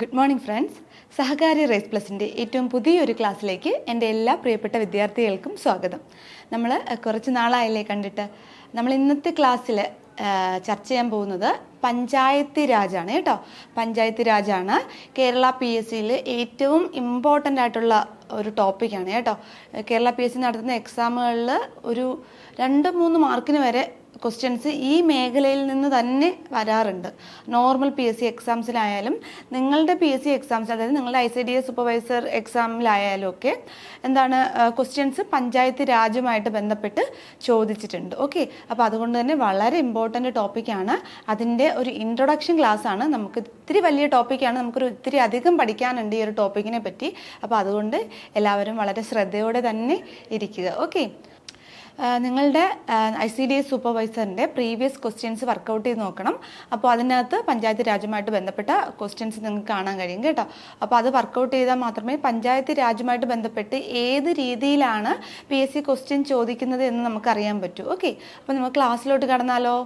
Good morning friends. സഹകാരി race പ്ലസിൻ്റെ ഏറ്റവും പുതിയൊരു ക്ലാസ്സിലേക്ക് എൻ്റെ എല്ലാ പ്രിയപ്പെട്ട വിദ്യാർത്ഥികൾക്കും സ്വാഗതം. നമ്മൾ കുറച്ച് നാളായില്ലേ കണ്ടിട്ട്. നമ്മൾ ഇന്നത്തെ ക്ലാസ്സിൽ ചർച്ച ചെയ്യാൻ പോകുന്നത് പഞ്ചായത്ത് രാജാണ് കേട്ടോ. പഞ്ചായത്ത് രാജാണ് കേരള PSCയിൽ ഏറ്റവും ഇമ്പോർട്ടൻ്റ് ആയിട്ടുള്ള ഒരു ടോപ്പിക്കാണ് കേട്ടോ. കേരള PSC നടത്തുന്ന എക്സാമുകളിൽ ഒരു 2-3 മാർക്കിന് വരെ ക്വസ്റ്റ്യൻസ് ഈ മേഖലയിൽ നിന്ന് തന്നെ വരാറുണ്ട്. നോർമൽ PSC എക്സാംസിലായാലും നിങ്ങളുടെ PSC എക്സാംസ്, അതായത് നിങ്ങളുടെ ICDS സൂപ്പർവൈസർ എക്സാമിലായാലും ഒക്കെ എന്താണ് ക്വസ്റ്റ്യൻസ് പഞ്ചായത്ത് രാജുമായിട്ട് ബന്ധപ്പെട്ട് ചോദിച്ചിട്ടുണ്ട്. ഓക്കെ, അപ്പോൾ അതുകൊണ്ട് തന്നെ വളരെ ഇമ്പോർട്ടൻ്റ് ടോപ്പിക്കാണ്. അതിൻ്റെ ഒരു ഇൻട്രൊഡക്ഷൻ ക്ലാസ് ആണ്. നമുക്ക് ഇത്തിരി വലിയ ടോപ്പിക്കാണ്, നമുക്കൊരു ഇത്തിരി അധികം പഠിക്കാനുണ്ട് ഈ ഒരു ടോപ്പിക്കിനെ പറ്റി. അപ്പോൾ അതുകൊണ്ട് എല്ലാവരും വളരെ ശ്രദ്ധയോടെ തന്നെ ഇരിക്കുക. ഓക്കെ, നിങ്ങളുടെ ICDS സൂപ്പർവൈസറിൻ്റെ പ്രീവിയസ് ക്വസ്റ്റ്യൻസ് വർക്കൗട്ട് ചെയ്ത് നോക്കണം. അപ്പോൾ അതിനകത്ത് പഞ്ചായത്ത് രാജുമായിട്ട് ബന്ധപ്പെട്ട ക്വസ്റ്റ്യൻസ് നിങ്ങൾക്ക് കാണാൻ കഴിയും കേട്ടോ. അപ്പോൾ അത് വർക്കൗട്ട് ചെയ്താൽ മാത്രമേ പഞ്ചായത്ത് രാജുമായിട്ട് ബന്ധപ്പെട്ട് ഏത് രീതിയിലാണ് PSC ക്വസ്റ്റ്യൻ ചോദിക്കുന്നത് എന്ന് നമുക്കറിയാൻ പറ്റൂ. ഓക്കെ, അപ്പോൾ നമുക്ക് ക്ലാസ്സിലോട്ട് കടന്നാലോ.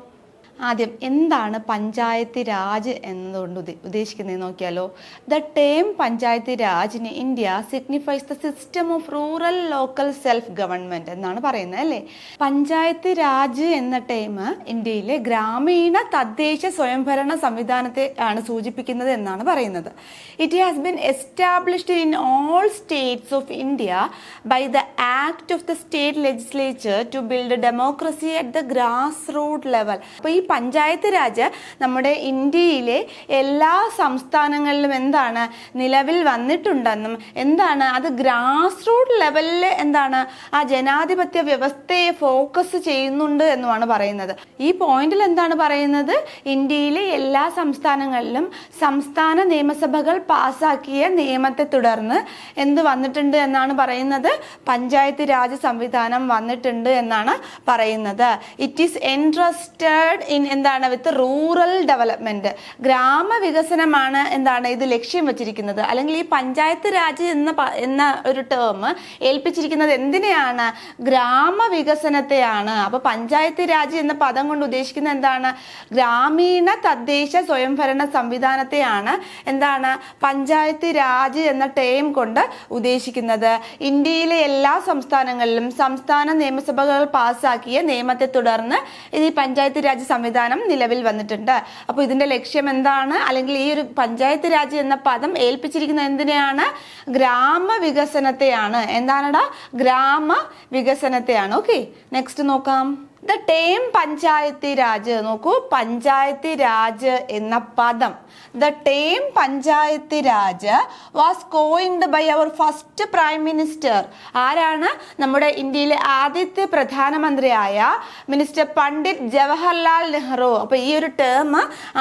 ആദ്യം എന്താണ് പഞ്ചായത്ത് രാജ് എന്നതുകൊണ്ട് ഉദ്ദേശിക്കുന്നത് നോക്കിയാലോ. The term panchayat raj in India signifies the system of rural local self government എന്നാണ് പറയുന്നത് അല്ലേ. പഞ്ചായത്ത് രാജ് എന്ന ടേം ഇന്ത്യയിലെ ഗ്രാമീണ തദ്ദേശ സ്വയംഭരണ സംവിധാനത്തെ ആണ് സൂചിപ്പിക്കുന്നത് എന്നാണ് പറയുന്നത്. It has been established in all states of India by the act of the state legislature to build democracy at the grass root level. അപ്പോൾ ഈ പഞ്ചായത്ത് രാജ് നമ്മുടെ ഇന്ത്യയിലെ എല്ലാ സംസ്ഥാനങ്ങളിലും എന്താണ് നിലവിൽ വന്നിട്ടുണ്ടെന്നും എന്താണ് അത് ഗ്രാസ് റൂട്ട് ലെവലിൽ എന്താണ് ആ ജനാധിപത്യ വ്യവസ്ഥയെ ഫോക്കസ് ചെയ്യുന്നുണ്ട് എന്നുമാണ് പറയുന്നത്. ഈ പോയിന്റിൽ എന്താണ് പറയുന്നത്, ഇന്ത്യയിലെ എല്ലാ സംസ്ഥാനങ്ങളിലും സംസ്ഥാന നിയമസഭകൾ പാസാക്കിയ നിയമത്തെ തുടർന്ന് എന്ത് വന്നിട്ടുണ്ട് എന്നാണ് പറയുന്നത്, പഞ്ചായത്ത് രാജ് സംവിധാനം വന്നിട്ടുണ്ട് എന്നാണ് പറയുന്നത്. ഇറ്റ് ഈസ് ഇൻട്രസ്റ്റഡ് ഇൻ എന്താണ് വിത്ത് റൂറൽ ഡെവലപ്മെന്റ്, ഗ്രാമവികസനമാണ് എന്താണ് ഇത് ലക്ഷ്യം വെച്ചിരിക്കുന്നത്. അല്ലെങ്കിൽ ഈ പഞ്ചായത്ത് രാജ് എന്ന ഒരു ടേം ഏൽപ്പിച്ചിരിക്കുന്നത് എന്തിനെയാണ്, ഗ്രാമവികസനത്തെയാണ്. അപ്പൊ പഞ്ചായത്ത് രാജ് എന്ന പദം കൊണ്ട് ഉദ്ദേശിക്കുന്നത് എന്താണ്, ഗ്രാമീണ തദ്ദേശ സ്വയംഭരണ സംവിധാനത്തെയാണ് എന്താണ് പഞ്ചായത്ത് രാജ് എന്ന ടേം കൊണ്ട് ഉദ്ദേശിക്കുന്നത്. ഇന്ത്യയിലെ എല്ലാ സംസ്ഥാനങ്ങളിലും സംസ്ഥാന നിയമസഭകൾ പാസാക്കിയ നിയമത്തെ തുടർന്ന് ഈ പഞ്ചായത്ത് രാജ് സംവിധാനം നിലവിൽ വന്നിട്ടുണ്ട്. അപ്പോൾ ഇതിന്റെ ലക്ഷ്യം എന്താണ്, അല്ലെങ്കിൽ ഈ ഒരു പഞ്ചായത്ത് രാജ് എന്ന പദം ഏൽപ്പിച്ചിരിക്കുന്നത് എന്തിനെയാണ്, ഗ്രാമവികസനത്തെയാണ്. എന്താണടാ, ഗ്രാമവികസനത്തെയാണ്. ഓക്കെ, നെക്സ്റ്റ് നോക്കാം. ദ ടേം പഞ്ചായത്ത് രാജ് നോക്കൂ, പഞ്ചായത്ത് രാജ് എന്ന പദം, the term panchayat raj was coined by our first prime minister. ആരാണ്, നമ്മുടെ ഇന്ത്യയിലെ ആദ്യത്തെ പ്രധാനമന്ത്രിയായ മിനിസ്റ്റർ പണ്ഡിറ്റ് ജവഹർലാൽ നെഹ്റു. അപ്പൊ ഈ ഒരു ടേം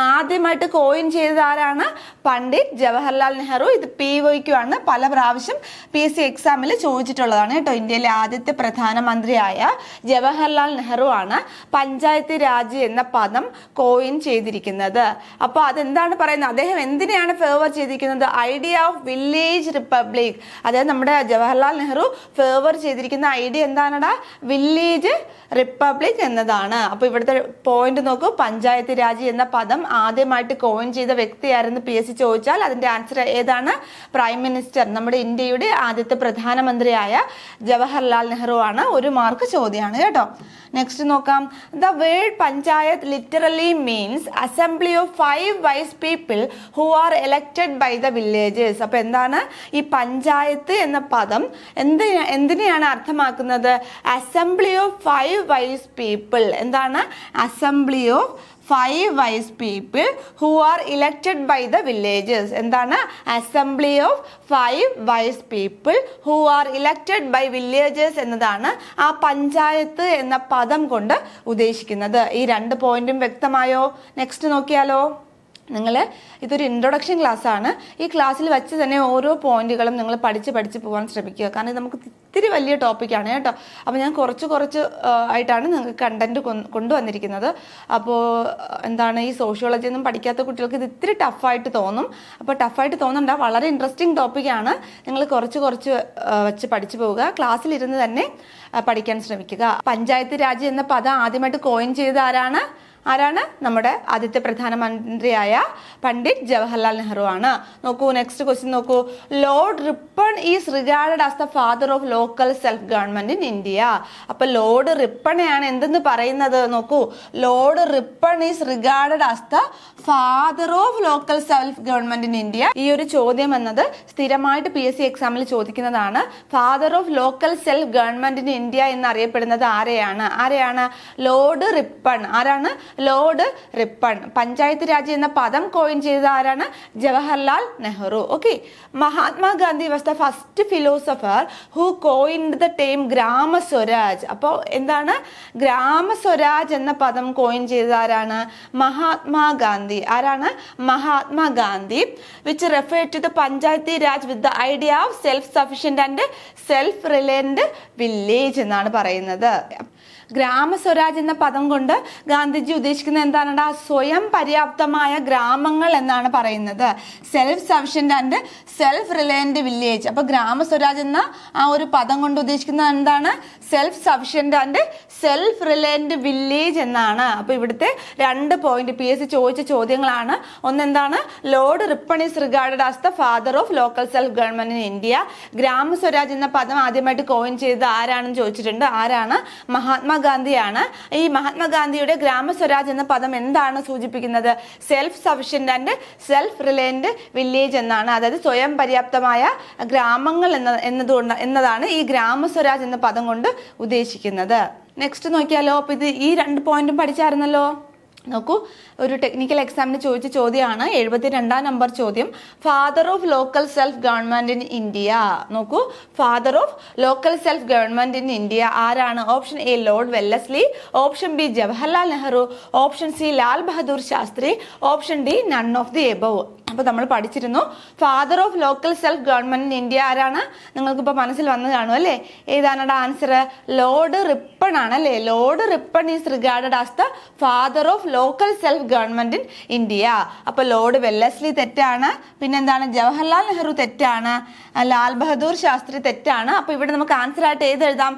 ആദ്യമായിട്ട് കോയിൻ ചെയ്തത് ആരാണ്, പണ്ഡിറ്റ് ജവഹർലാൽ നെഹ്റു. ഇത് PYQ ആണ്, പല പ്രാവശ്യം PSC എക്സാമിൽ ചോദിച്ചിട്ടുള്ളതാണ് കേട്ടോ. ഇന്ത്യയിലെ ആദ്യത്തെ പ്രധാനമന്ത്രിയായ ജവഹർലാൽ നെഹ്റു ആണ് പഞ്ചായത്ത് രാജ് എന്ന പദം കോയിൻ ചെയ്തിരിക്കുന്നത്. അപ്പോൾ അതെന്താണ് പറയുന്നത്, അദ്ദേഹം എന്തിനെയാണ് ഫേവർ ചെയ്തിരിക്കുന്നത്, ഐഡിയ ഓഫ് വില്ലേജ് റിപ്പബ്ലിക്. അതായത് നമ്മുടെ ജവഹർലാൽ നെഹ്റു ഫേവർ ചെയ്തിരിക്കുന്ന ഐഡിയ എന്താണടാ, വില്ലേജ് റിപ്പബ്ലിക് എന്നതാണ്. അപ്പോൾ ഇവിടുത്തെ പോയിന്റ് നോക്കൂ, പഞ്ചായത്ത് രാജ് എന്ന പദം ആദ്യമായിട്ട് കോയിൻ ചെയ്ത വ്യക്തിയായിരുന്നു PSC ചോദിച്ചാൽ അതിന്റെ ആൻസർ ഏതാണ്, പ്രൈം മിനിസ്റ്റർ, നമ്മുടെ ഇന്ത്യയുടെ ആദ്യത്തെ പ്രധാനമന്ത്രിയായ ജവഹർലാൽ നെഹ്റു ആണ്. 1 മാർക്ക് ചോദ്യമാണ് കേട്ടോ. നെക്സ്റ്റ് നോക്കാം. The word panchayat literally means assembly of 5 wise people who are elected by the villagers. അപ്പൊ എന്താണ് ഈ പഞ്ചായത്ത് എന്ന പദം എന്തിനെയാണ് അർത്ഥമാക്കുന്നത്, അസംബ്ലി ഓഫ് 5 വൈസ് പീപ്പിൾ. എന്താണ്, assembly of 5 wise people who are elected by the villagers. എന്താണ്, assembly of 5 wise people who are elected by villagers എന്നതാണ് ആ പഞ്ചായത്ത് എന്ന പദം കൊണ്ട് ഉദ്ദേശിക്കുന്നത്. ഈ 2 പോയിന്റും വ്യക്തമായോ. നെക്സ്റ്റ് നോക്കിയാലോ. ഇതൊരു ഇൻട്രൊഡക്ഷൻ ക്ലാസ് ആണ്. ഈ ക്ലാസ്സിൽ വെച്ച് തന്നെ ഓരോ പോയിന്റുകളും നിങ്ങൾ പഠിച്ച് പോകാൻ ശ്രമിക്കുക. കാരണം ഇത് നമുക്ക് ഇത്തിരി വലിയ ടോപ്പിക്കാണ് കേട്ടോ. അപ്പോൾ ഞാൻ കുറച്ച് ആയിട്ടാണ് നിങ്ങൾക്ക് കണ്ടന്റ് കൊണ്ടുവന്നിരിക്കുന്നത്. അപ്പോൾ എന്താണ് ഈ സോഷ്യോളജി ഒന്നും പഠിക്കാത്ത കുട്ടികൾക്ക് ഇത് ഇത്തിരി ടഫായിട്ട് തോന്നും. അപ്പോൾ ടഫായിട്ട് തോന്നണ്ട, വളരെ ഇൻട്രസ്റ്റിംഗ് ടോപ്പിക്കാണ്. നിങ്ങൾ കുറച്ച് വെച്ച് പഠിച്ചു പോവുക. ക്ലാസ്സിലിരുന്ന് തന്നെ പഠിക്കാൻ ശ്രമിക്കുക. പഞ്ചായത്ത് രാജ് എന്ന പദം ആദ്യമായിട്ട് കോയിൻ ചെയ്ത ആരാണ്, ആരാണ്? നമ്മുടെ ആദ്യത്തെ പ്രധാനമന്ത്രിയായ പണ്ഡിറ്റ് ജവഹർലാൽ നെഹ്റു ആണ്. നോക്കൂ, നെക്സ്റ്റ് ക്വസ്റ്റ്യൻ നോക്കൂ. Lord Ripon is regarded as the father of local self government in India. അപ്പൊ ലോർഡ് റിപ്പണെയാണ് എന്തെന്ന് പറയുന്നത്? നോക്കൂ, Lord Ripon is regarded as the father of local self government in India. ഈ ഒരു ചോദ്യം എന്നത് സ്ഥിരമായിട്ട് PSC എക്സാമിൽ ചോദിക്കുന്നതാണ്. Father of local self government in India എന്നറിയപ്പെടുന്നത് ആരെയാണ്? Lord Ripon. ആരാണ്? Lord Ripon. പഞ്ചായത്ത് രാജ് എന്ന പദം കോയിൻ ചെയ്തത് ആരാണ്? Jawaharlal Nehru. Okay. Mahatma Gandhi was the first philosopher who coined the term ഗ്രാമ സ്വരാജ്. അപ്പോൾ എന്താണ്? ഗ്രാമ സ്വരാജ് എന്ന പദം കോയിൻ ചെയ്തത് ആരാണ്? മഹാത്മാഗാന്ധി. ആരാണ്? Mahatma Gandhi. Which refer to the Panchayati Raj with the idea of self sufficient and self reliant village എന്നാണ് പറയുന്നത്. ഗ്രാമസ്വരാജ് എന്ന പദം കൊണ്ട് ഗാന്ധിജി ഉദ്ദേശിക്കുന്നത് എന്താണ്? സ്വയം പര്യാപ്തമായ ഗ്രാമങ്ങൾ എന്നാണ് പറയുന്നത്. Self sufficient and self reliant village. അപ്പൊ ഗ്രാമസ്വരാജ് എന്ന ആ ഒരു പദം കൊണ്ട് ഉദ്ദേശിക്കുന്നത് എന്താണ്? Self sufficient and self reliant village എന്നാണ്. അപ്പൊ ഇവിടുത്തെ 2 പോയിന്റ് PSC ചോദിച്ച ചോദ്യങ്ങളാണ്. ഒന്നെന്താണ്? Lord Ripon is regarded as the father of local self government in India. Gramswaraj എന്ന പദം ആദ്യമായിട്ട് കോയിൻ ചെയ്തത് ആരാണെന്ന് ചോദിച്ചിട്ടുണ്ട്. ആരാണ്? മഹാത്മാഗാന്ധിയാണ്. ഈ മഹാത്മാഗാന്ധിയുടെ ഗ്രാമസ്വരാജ് എന്ന പദം എന്താണ് സൂചിപ്പിക്കുന്നത്? Self sufficient and self reliant village എന്നാണ്. അതായത് സ്വയം പര്യാപ്തമായ ഗ്രാമങ്ങൾ എന്നതാണ് ഈ ഗ്രാമസ്വരാജ് എന്ന പദം കൊണ്ട് ഉദ്ദേശിക്കുന്നത്. നെക്സ്റ്റ് നോക്കിയാലോ. അപ്പൊ ഈ 2 പോയിന്റും പഠിച്ചായിരുന്നല്ലോ. നോക്കൂ, ഒരു ടെക്നിക്കൽ എക്സാമിന് ചോദിച്ച ചോദ്യമാണ്. 72-ാം നമ്പർ ചോദ്യം. Father of local self government in India. നോക്കൂ, father of local self government in India ആരാണ്? Option A Lord Wellesley, option B Jawaharlal Nehru, option C Lal Bahadur Shastri, option D none of the above. അപ്പൊ നമ്മൾ പഠിച്ചിരുന്നു father of local self government in India ആരാണ്? നിങ്ങൾക്കിപ്പോ മനസ്സിൽ വന്നു കാണും അല്ലേ? ഏതാണ് ആൻസർ? ലോർഡ് റിപ്പൺ ആണ് അല്ലേ? Lord Ripon is regarded as the father of local self government in India. അപ്പൊ ലോർഡ് വെല്ലസ്ലി തെറ്റാണ്. പിന്നെന്താണ്? ജവഹർലാൽ നെഹ്റു തെറ്റാണ്. ലാൽ ബഹദൂർ ശാസ്ത്രി തെറ്റാണ്. അപ്പൊ ഇവിടെ നമുക്ക് ആൻസർ ആയിട്ട് ഏത് എഴുതാം?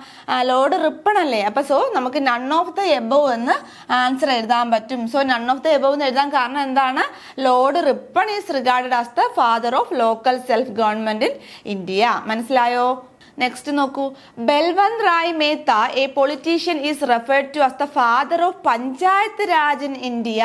ലോർഡ് റിപ്പൺ അല്ലേ? അപ്പൊ സോ നമുക്ക് നൺ ഓഫ് ദ എബവ് എന്ന് ആൻസർ എഴുതാൻ പറ്റും. So none of the above എന്ന് എഴുതാൻ കാരണം എന്താണ്? Lord Ripon is regarded as the father of local self government in India. മനസ്സിലായോ? നെക്സ്റ്റ് നോക്കൂ. Balwant Rai Mehta a politician is referred to as the father of panchayat raj in India.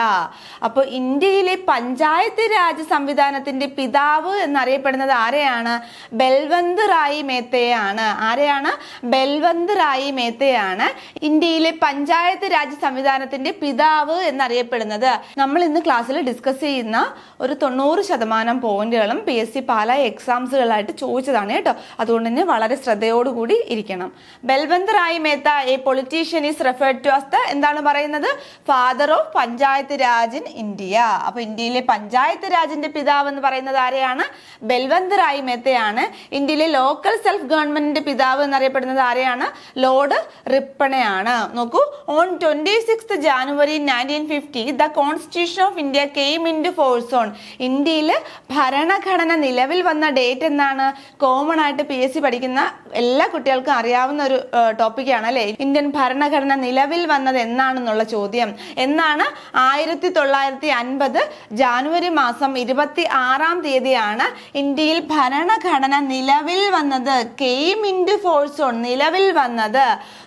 അപ്പോൾ ഇന്ത്യയിലെ പഞ്ചായത്ത് രാജ് സംവിധാനത്തിന്റെ പിതാവ് എന്നറിയപ്പെടുന്നത് ആരെയാണ്? ബൽവന്ത് റായ് മേത്തയാണ്. ആരെയാണ്? ബൽവന്ത് റായ് മേത്തയാണ് ഇന്ത്യയിലെ പഞ്ചായത്ത് രാജ് സംവിധാനത്തിന്റെ പിതാവ് എന്നറിയപ്പെടുന്നത്. നമ്മൾ ഇന്ന് ക്ലാസ്സിൽ ഡിസ്കസ് ചെയ്യുന്ന ഒരു 90% പോയിന്റുകളും PSC പല എക്സാംസുകളായിട്ട് ചോദിച്ചതാണ് കേട്ടോ. അതുകൊണ്ട് തന്നെ വളരെ ശ്രദ്ധയോടുകൂടി ഇരിക്കണം. Balwant Rai Mehta a politician is referred to as the എന്താണ് പറയുന്നത്? Father of panchayat raj in India. അപ്പൊ ഇന്ത്യയിലെ പഞ്ചായത്ത് രാജിന്റെ പിതാവ് എന്ന് പറയുന്നത് ആരെയാണ്? ബൽവന്ത് റായ് മേത്തയാണ്. ഇന്ത്യയിലെ ലോക്കൽ സെൽഫ് ഗവൺമെന്റിന്റെ പിതാവ് എന്നറിയപ്പെടുന്നത് ആരെയാണ്? ലോർഡ് റിപ്പണെയാണ്. നോക്കൂ, on 26th January 1950 the constitution of India came into force on. ഇന്ത്യയിൽ ഭരണഘടന നിലവിൽ വന്ന ഡേറ്റ് എന്നാണ്? കോമൺ ആയിട്ട് PSC പഠിക്കുന്ന എല്ലാ കുട്ടികൾക്കും അറിയാവുന്ന ഒരു ടോപ്പിക്കാണ് അല്ലെ? ഇന്ത്യൻ ഭരണഘടന നിലവിൽ വന്നത് എന്നാണെന്നുള്ള ചോദ്യം. എന്നാണ്? 1950 ജാനുവരി മാസം 26-ാം തീയതിയാണ് ഇന്ത്യയിൽ ഭരണഘടന നിലവിൽ വന്നത്. Came into force on, നിലവിൽ വന്നത്.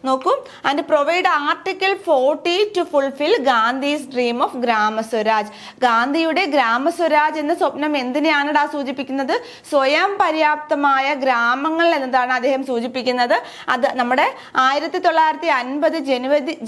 നോക്കൂ, and provide article 40 to fulfil Gandhi's dream of GramSwaraj. ഗാന്ധിയുടെ ഗ്രാമസ്വരാജ് എന്ന സ്വപ്നം എന്തിനെയാണ് സൂചിപ്പിക്കുന്നത്? സ്വയം പര്യാപ്തമായ ഗ്രാമങ്ങൾ എന്നതാണ് അദ്ദേഹം സൂചിപ്പിക്കുന്നത്. അത് നമ്മുടെ 1950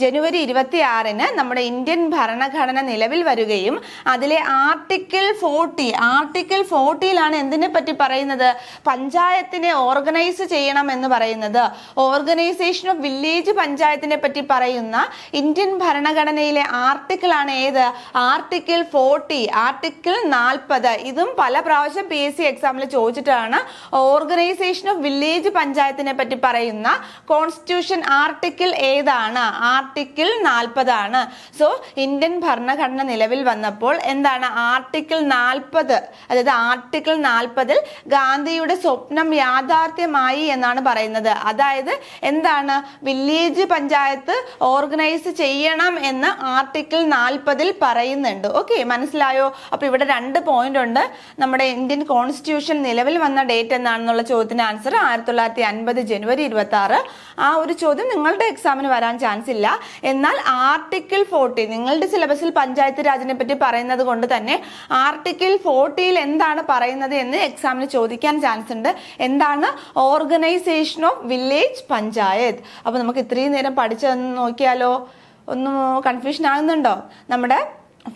ജനുവരി 26-ന് നമ്മുടെ ഇന്ത്യൻ ഭരണഘടന നിലവിൽ വരികയും അതിലെ ആർട്ടിക്കിൾ 40യിലാണ് എന്തിനെ പറ്റി പറയുന്നത്? പഞ്ചായത്തിനെ ഓർഗനൈസ് ചെയ്യണം എന്ന് പറയുന്നത്. ഓർഗനൈസേഷൻ ഓഫ് വില്ലേജ് പഞ്ചായത്തിനെ പറ്റി പറയുന്ന ഇന്ത്യൻ ഭരണഘടനയിലെ ആർട്ടിക്കിൾ ആണ് ഏത്? Article 40, article 40. ഇതും പല പ്രാവശ്യം PSC എക്സാമിൽ ചോദിച്ചിട്ടാണ്. ഓർഗനൈസേഷൻ ഓഫ് വില്ലേജ് വില്ലേജ് പഞ്ചായത്തിനെ പറ്റി പറയുന്ന കോൺസ്റ്റിറ്റ്യൂഷൻ ആർട്ടിക്കിൾ ഏതാണ്? ആർട്ടിക്കിൾ 40 ആണ്. സോ ഇന്ത്യൻ ഭരണഘടന നിലവിൽ വന്നപ്പോൾ എന്താണ് ആർട്ടിക്കിൾ 40, അതായത് ആർട്ടിക്കിൾ 40 ഗാന്ധിയുടെ സ്വപ്നം യാഥാർത്ഥ്യമായി എന്നാണ് പറയുന്നത്. അതായത് എന്താണ് വില്ലേജ് പഞ്ചായത്ത് ഓർഗനൈസ് ചെയ്യണം എന്ന് ആർട്ടിക്കിൾ 40 പറയുന്നുണ്ട്. ഓക്കെ, മനസ്സിലായോ? അപ്പൊ ഇവിടെ 2 പോയിന്റ് ഉണ്ട്. നമ്മുടെ ഇന്ത്യൻ കോൺസ്റ്റിറ്റ്യൂഷൻ നിലവിൽ വന്ന ഡേറ്റ് എന്നാണെന്നുള്ള ചോദ്യത്തിന് ആൻസർ 1950 ജനുവരി 26. ആ ഒരു ചോദ്യം നിങ്ങളുടെ എക്സാമിന് വരാൻ ചാൻസ് ഇല്ല. എന്നാൽ ആർട്ടിക്കിൾ 40 നിങ്ങളുടെ സിലബസിൽ പഞ്ചായത്ത് രാജിനെ പറ്റി പറയുന്നത് കൊണ്ട് തന്നെ ആർട്ടിക്കിൾ 40 എന്താണ് പറയുന്നത് എന്ന് എക്സാമിന് ചോദിക്കാൻ ചാൻസ് ഉണ്ട്. എന്താണ്? Organization of village panchayat. അപ്പൊ നമുക്ക് ഇത്രയും നേരം പഠിച്ചതെന്ന് നോക്കിയാലോ? ഒന്നും കൺഫ്യൂഷൻ ആകുന്നുണ്ടോ? നമ്മുടെ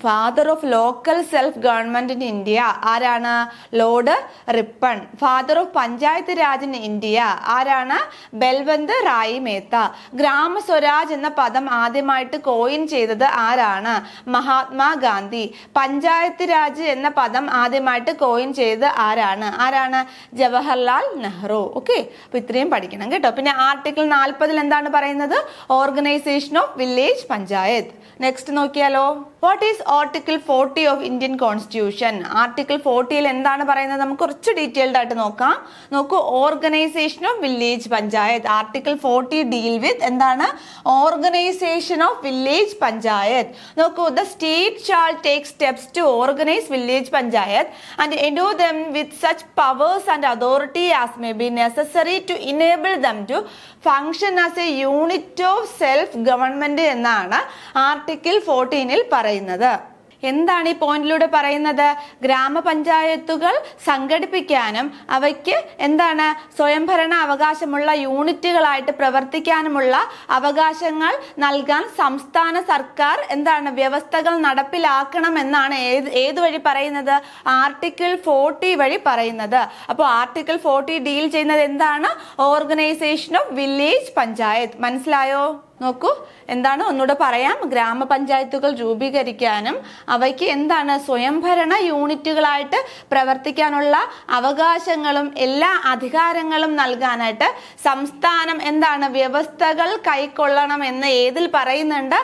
father of local self government in India ആരാണ്? Lord Ripon. Father of panchayat raj in India ആരാണ്? ബൽവന്ത് റായി മേത്ത. ഗ്രാമ സ്വരാജ് എന്ന പദം ആദ്യമായിട്ട് കോയിൻ ചെയ്തത് ആരാണ്? മഹാത്മാഗാന്ധി. പഞ്ചായത്ത് രാജ് എന്ന പദം ആദ്യമായിട്ട് കോയിൻ ചെയ്തത് ആരാണ്? ജവഹർലാൽ നെഹ്റു. ഓക്കെ, അപ്പൊ ഇത്രയും പഠിക്കണം കേട്ടോ. പിന്നെ ആർട്ടിക്കിൾ 40 എന്താണ് പറയുന്നത്? Organisation of village panchayat. Next നോക്കിയാലോ? What is article 40 of Indian constitution? Article 40 എന്താണ് പറയുന്നത്? നമുക്ക് കുറച്ച് ഡീറ്റെയിൽഡ് ആയിട്ട് നോക്കാം. നോക്കൂ, organization of village panchayat. Article 40 deal with എന്താണ്? Organization of village panchayat. നോക്കൂ, the state shall take steps to organize village panchayat and endow them with such powers and authority as may be necessary to enable them to function as a unit of self government എന്നാണ് article 14 പറയുന്നത്. എന്താണ് ഈ പോയിന്റിലൂടെ പറയുന്നത്? ഗ്രാമപഞ്ചായത്തുകൾ സംഘടിപ്പിക്കാനും അവയ്ക്ക് എന്താണ് സ്വയംഭരണ അവകാശമുള്ള യൂണിറ്റുകളായിട്ട് പ്രവർത്തിക്കാനുമുള്ള അവകാശങ്ങൾ നൽകാൻ സംസ്ഥാന സർക്കാർ എന്താണ് വ്യവസ്ഥകൾ നടപ്പിലാക്കണം എന്നാണ് ഏത് വഴി പറയുന്നത്? ആർട്ടിക്കിൾ 40 വഴി പറയുന്നത്. അപ്പോൾ ആർട്ടിക്കിൾ 40 ഡീൽ ചെയ്യുന്നത് എന്താണ്? Organization of village panchayat. മനസ്സിലായോ? നോക്കൂ, എന്താണ് ഒന്നുകൂടെ പറയാം. ഗ്രാമപഞ്ചായത്തുകൾ രൂപീകരിക്കാനും അവയ്ക്ക് എന്താണ് സ്വയംഭരണ യൂണിറ്റുകളായിട്ട് പ്രവർത്തിക്കാനുള്ള അവകാശങ്ങളും എല്ലാ അധികാരങ്ങളും നൽകാനായിട്ട് സംസ്ഥാനം എന്താണ് വ്യവസ്ഥകൾ കൈക്കൊള്ളണം എന്ന് ഏതിൽ പറയുന്നുണ്ട്?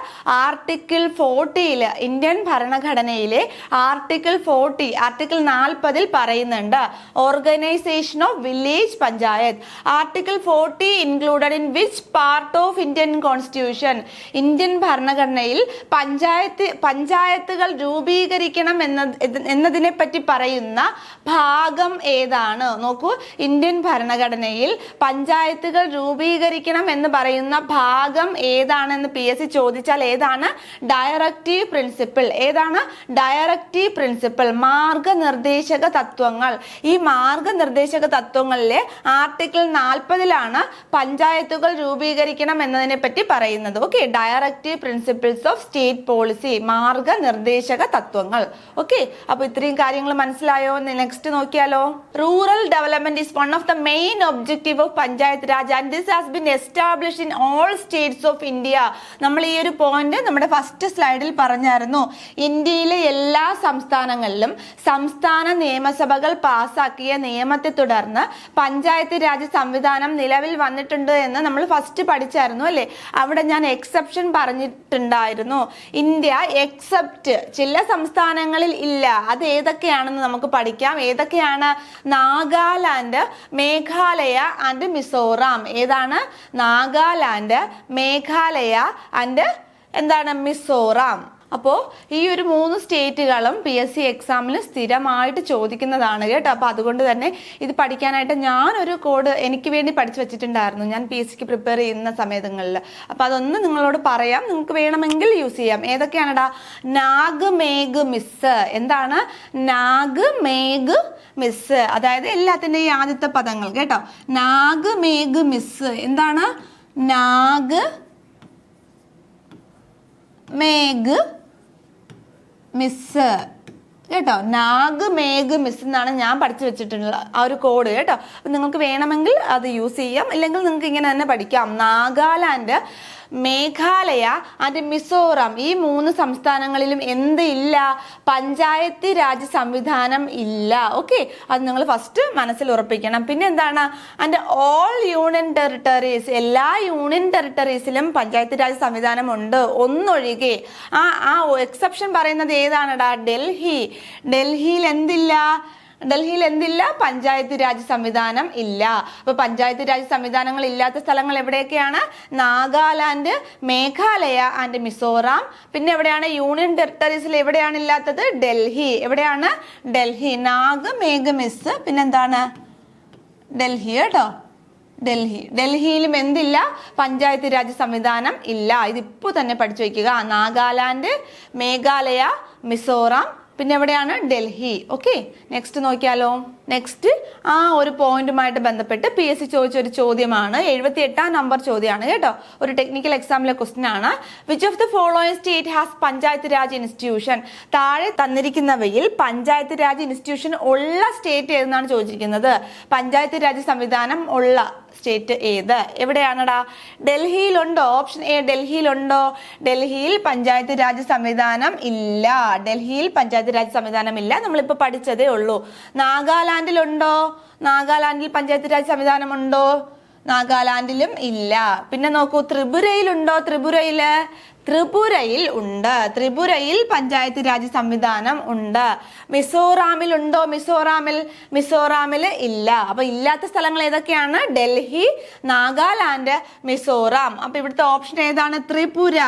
ആർട്ടിക്കിൾ 40 ഇന്ത്യൻ ഭരണഘടനയിലെ ആർട്ടിക്കിൾ 40 പറയുന്നുണ്ട്. Organisation of village panchayat. Article 40 included in which part of Indian constitution? Indian ഭരണഘടനയിൽ പഞ്ചായത്തുകൾ രൂപീകരിക്കണം എന്നതിനെ പറ്റി പറയുന്ന ഭാഗം ഏതാണ്? നോക്കൂ, ഇന്ത്യൻ ഭരണഘടനയിൽ പഞ്ചായത്തുകൾ രൂപീകരിക്കണം എന്ന് പറയുന്ന ഭാഗം ഏതാണെന്ന് PSC ചോദിച്ചാൽ ഏതാണ്? Directive principle. ഏതാണ്? Directive principle. മാർഗനിർദ്ദേശക തത്വങ്ങൾ. ഈ മാർഗനിർദ്ദേശക തത്വങ്ങളിലെ ആർട്ടിക്കിൾ 40 പഞ്ചായത്തുകൾ രൂപീകരിക്കണം എന്നതിനെ പറ്റി പറയുന്നത്. Okay, directive principles of state policy, മാർഗനിർദ്ദേശക തത്വങ്ങൾ. ഓക്കെ, അപ്പൊ ഇത്രയും കാര്യങ്ങൾ മനസ്സിലായോ? നെക്സ്റ്റ് നോക്കിയാലോ? Rural development is one of the main objective of panchayat raj and this has been established in all states of India. നമ്മൾ ഈ ഒരു പോയിന്റ് നമ്മുടെ ഫസ്റ്റ് സ്ലൈഡിൽ പറഞ്ഞായിരുന്നു. ഇന്ത്യയിലെ എല്ലാ സംസ്ഥാനങ്ങളിലും സംസ്ഥാന നിയമസഭകൾ പാസാക്കിയ നിയമത്തെ തുടർന്ന് പഞ്ചായത്ത് രാജ് സംവിധാനം നിലവിൽ വന്നിട്ടുണ്ട് എന്ന് നമ്മൾ ഫസ്റ്റ് പഠിച്ചായിരുന്നു അല്ലേ? അവിടെ ഞാൻ എക്സെപ്ഷൻ പറഞ്ഞിട്ടുണ്ടായിരുന്നു. ഇന്ത്യ എക്സെപ്റ്റ് ചില സംസ്ഥാനങ്ങളിൽ ഇല്ല. അത് ഏതൊക്കെയാണെന്ന് നമുക്ക് പഠിക്കാം. ഏതൊക്കെയാണ്? നാഗാലാൻഡ്, മേഘാലയ ആൻഡ് മിസോറാം. ഏതാണ്? നാഗാലാൻഡ്, മേഘാലയ ആൻഡ് എന്താണ്? മിസോറാം. അപ്പോൾ ഈ ഒരു 3 സ്റ്റേറ്റുകളും PSC എക്സാമിൽ സ്ഥിരമായിട്ട് ചോദിക്കുന്നതാണ് കേട്ടോ. അപ്പോൾ അതുകൊണ്ട് തന്നെ ഇത് പഠിക്കാനായിട്ട് ഞാനൊരു കോഡ് എനിക്ക് വേണ്ടി പഠിച്ചു വെച്ചിട്ടുണ്ടായിരുന്നു ഞാൻ PSCക്ക് പ്രിപ്പയർ ചെയ്യുന്ന സമയങ്ങളിൽ. അപ്പോൾ അതൊന്ന് നിങ്ങളോട് പറയാം, നിങ്ങൾക്ക് വേണമെങ്കിൽ യൂസ് ചെയ്യാം. ഏതൊക്കെയാണെടാ? നാഗ് മേഘ് മിസ്. എന്താണ്? നാഗ് മേഘ് മിസ്, അതായത് എല്ലാത്തിൻ്റെയും ആദ്യത്തെ പദങ്ങൾ കേട്ടോ. നാഗ് മേഘ് മിസ്. എന്താണ്? നാഗ് മേഘ് മിസ് കേട്ടോ. നാഗ് മേഘ് മിസ് എന്നാണ് ഞാൻ പഠിച്ചു വെച്ചിട്ടുള്ള ആ ഒരു കോഡ് കേട്ടോ. അപ്പം നിങ്ങൾക്ക് വേണമെങ്കിൽ അത് യൂസ് ചെയ്യാം, ഇല്ലെങ്കിൽ നിങ്ങൾക്ക് ഇങ്ങനെ തന്നെ പഠിക്കാം. നാഗാലാൻഡ്, മേഘാലയ ആൻഡ് മിസോറാം ഈ 3 സംസ്ഥാനങ്ങളിലും എന്ത് ഇല്ല? പഞ്ചായത്ത് രാജ് സംവിധാനം ഇല്ല. ഓക്കെ, അത് നിങ്ങൾ ഫസ്റ്റ് മനസ്സിൽ ഉറപ്പിക്കണം. പിന്നെ എന്താണ്? ആൻഡ് ഓൾ യൂണിയൻ ടെറിട്ടറീസ്, എല്ലാ യൂണിയൻ ടെറിട്ടറീസിലും പഞ്ചായത്ത് രാജ് സംവിധാനം ഉണ്ട് ഒന്നൊഴികെ. ആ എക്സെപ്ഷൻ പറയുന്നത് ഏതാണടാ? ഡൽഹിയിൽ എന്തില്ല? പഞ്ചായത്ത് രാജ് സംവിധാനം ഇല്ല. അപ്പൊ പഞ്ചായത്ത് രാജ് സംവിധാനങ്ങൾ ഇല്ലാത്ത സ്ഥലങ്ങൾ എവിടെയൊക്കെയാണ്? നാഗാലാൻഡ്, മേഘാലയ ആൻഡ് മിസോറാം. പിന്നെ എവിടെയാണ്? യൂണിയൻ ടെറിട്ടറീസിൽ എവിടെയാണ് ഇല്ലാത്തത്? ഡൽഹി. എവിടെയാണ്? ഡൽഹി. നാഗ്, മേഘ്, മിസ്, പിന്നെന്താണ്? ഡൽഹി കേട്ടോ. ഡൽഹിയിലും എന്തില്ല? പഞ്ചായത്ത് രാജ് സംവിധാനം ഇല്ല. ഇതിപ്പോ തന്നെ പഠിച്ചു വയ്ക്കുക. നാഗാലാൻഡ്, മേഘാലയ, മിസോറാം, പിന്നെ എവിടെയാണ്? ഡൽഹി. ഓക്കെ, നെക്സ്റ്റ് നോക്കിയാലോ. നെക്സ്റ്റ് ആ ഒരു പോയിന്റുമായിട്ട് ബന്ധപ്പെട്ട് PSC ചോദിച്ച ഒരു ചോദ്യമാണ്. 78ാം നമ്പർ ചോദ്യമാണ് കേട്ടോ. ഒരു ടെക്നിക്കൽ എക്സാമിലെ ക്വസ്റ്റ്യൻ ആണ്. Which of the following state has panchayat raj institution? താഴെ തന്നിരിക്കുന്നവയിൽ പഞ്ചായത്ത് രാജ് ഇൻസ്റ്റിറ്റ്യൂഷൻ ഉള്ള സ്റ്റേറ്റ് ഏതെന്നാണ് ചോദിച്ചിരിക്കുന്നത്. പഞ്ചായത്ത് രാജ് സംവിധാനം ഉള്ള സ്റ്റേറ്റ് ഏത്? എവിടെയാണടാ? ഡൽഹിയിലുണ്ടോ? ഓപ്ഷൻ എ ഡൽഹിയിലുണ്ടോ? ഡൽഹിയിൽ പഞ്ചായത്ത് രാജ് സംവിധാനം ഇല്ല. നമ്മളിപ്പോ പഠിച്ചതേ ഉള്ളൂ. നാഗാലാൻഡിലുണ്ടോ? നാഗാലാൻഡിൽ പഞ്ചായത്ത് രാജ് സംവിധാനം ഉണ്ടോ? നാഗാലാൻഡിലും ഇല്ല. പിന്നെ നോക്കൂ, ത്രിപുരയിലുണ്ടോ? ത്രിപുരയിൽ ഉണ്ട്. ത്രിപുരയിൽ പഞ്ചായത്ത് രാജ് സംവിധാനം ഉണ്ട്. മിസോറാമിൽ ഉണ്ടോ? മിസോറാമിൽ ഇല്ല. അപ്പൊ ഇല്ലാത്ത സ്ഥലങ്ങൾ ഏതൊക്കെയാണ്? ഡൽഹി, നാഗാലാൻഡ്, മിസോറാം. അപ്പൊ ഇവിടുത്തെ ഓപ്ഷൻ ഏതാണ്? ത്രിപുര.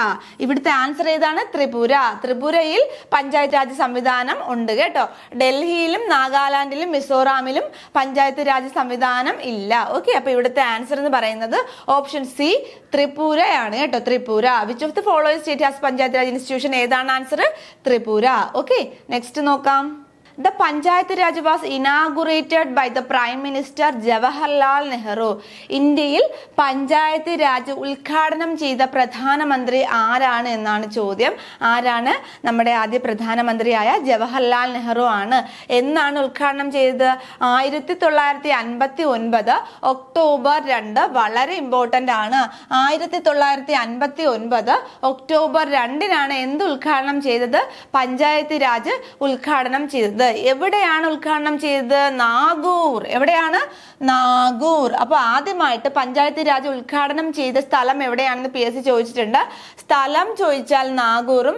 ഇവിടുത്തെ ആൻസർ ഏതാണ്? ത്രിപുര. ത്രിപുരയിൽ പഞ്ചായത്ത് രാജ് സംവിധാനം ഉണ്ട് കേട്ടോ. ഡൽഹിയിലും നാഗാലാൻഡിലും മിസോറാമിലും പഞ്ചായത്ത് രാജ് സംവിധാനം ഇല്ല. ഓക്കെ, അപ്പൊ ഇവിടുത്തെ ആൻസർ എന്ന് പറയുന്നത് ഓപ്ഷൻ സി ത്രിപുരയാണ് കേട്ടോ. Tripura. Which of the following state has panchayat raj institution? ഏതാണ് ആൻസർ? ത്രിപുര. ഓക്കെ, നെക്സ്റ്റ് നോക്കാം. The Panchayat Raj was inaugurated by the Prime Minister Jawaharlal Nehru. ഇന്ത്യയിൽ പഞ്ചായത്ത് രാജ് ഉദ്ഘാടനം ചെയ്ത പ്രധാനമന്ത്രി ആരാണ് എന്നാണ് ചോദ്യം. ആരാണ്? നമ്മുടെ ആദ്യ പ്രധാനമന്ത്രിയായ ജവഹർലാൽ നെഹ്റു ആണ്. എന്നാണ് ഉദ്ഘാടനം ചെയ്തത്? 1959 ഒക്ടോബർ 2. വളരെ ഇമ്പോർട്ടന്റ് ആണ്. 1959 ഒക്ടോബർ 2-നാണ് എന്ത് ഉദ്ഘാടനം ചെയ്തത്? പഞ്ചായത്ത് രാജ് ഉദ്ഘാടനം ചെയ്തത്. എവിടെയാണ് ഉദ്ഘാടനം ചെയ്തത്? നാഗൂർ. എവിടെയാണ്? നാഗൂർ. അപ്പൊ ആദ്യമായിട്ട് പഞ്ചായത്ത് രാജ് ഉദ്ഘാടനം ചെയ്ത സ്ഥലം എവിടെയാണെന്ന് PSC ചോദിച്ചിട്ടുണ്ട്. സ്ഥലം ചോദിച്ചാൽ നാഗൂറും,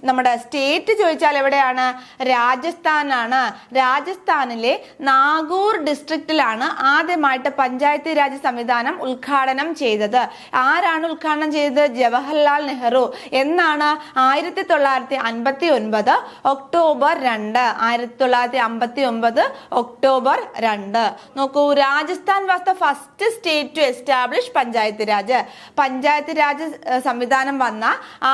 നമ്മുടെ സ്റ്റേറ്റ് ചോദിച്ചാൽ എവിടെയാണ്? രാജസ്ഥാനാണ്. രാജസ്ഥാനിലെ നാഗൂർ ഡിസ്ട്രിക്റ്റിലാണ് ആദ്യമായിട്ട് പഞ്ചായത്ത് രാജ് സംവിധാനം ഉദ്ഘാടനം ചെയ്തത്. ആരാണ് ഉദ്ഘാടനം ചെയ്തത്? ജവഹർലാൽ നെഹ്റു. എന്നാണ്? 1959 ഒക്ടോബർ 2. 1959 ഒക്ടോബർ 2. നോക്കൂ, Rajasthan was the first state to establish panchayat raj. Panchayat raj സംവിധാനം വന്ന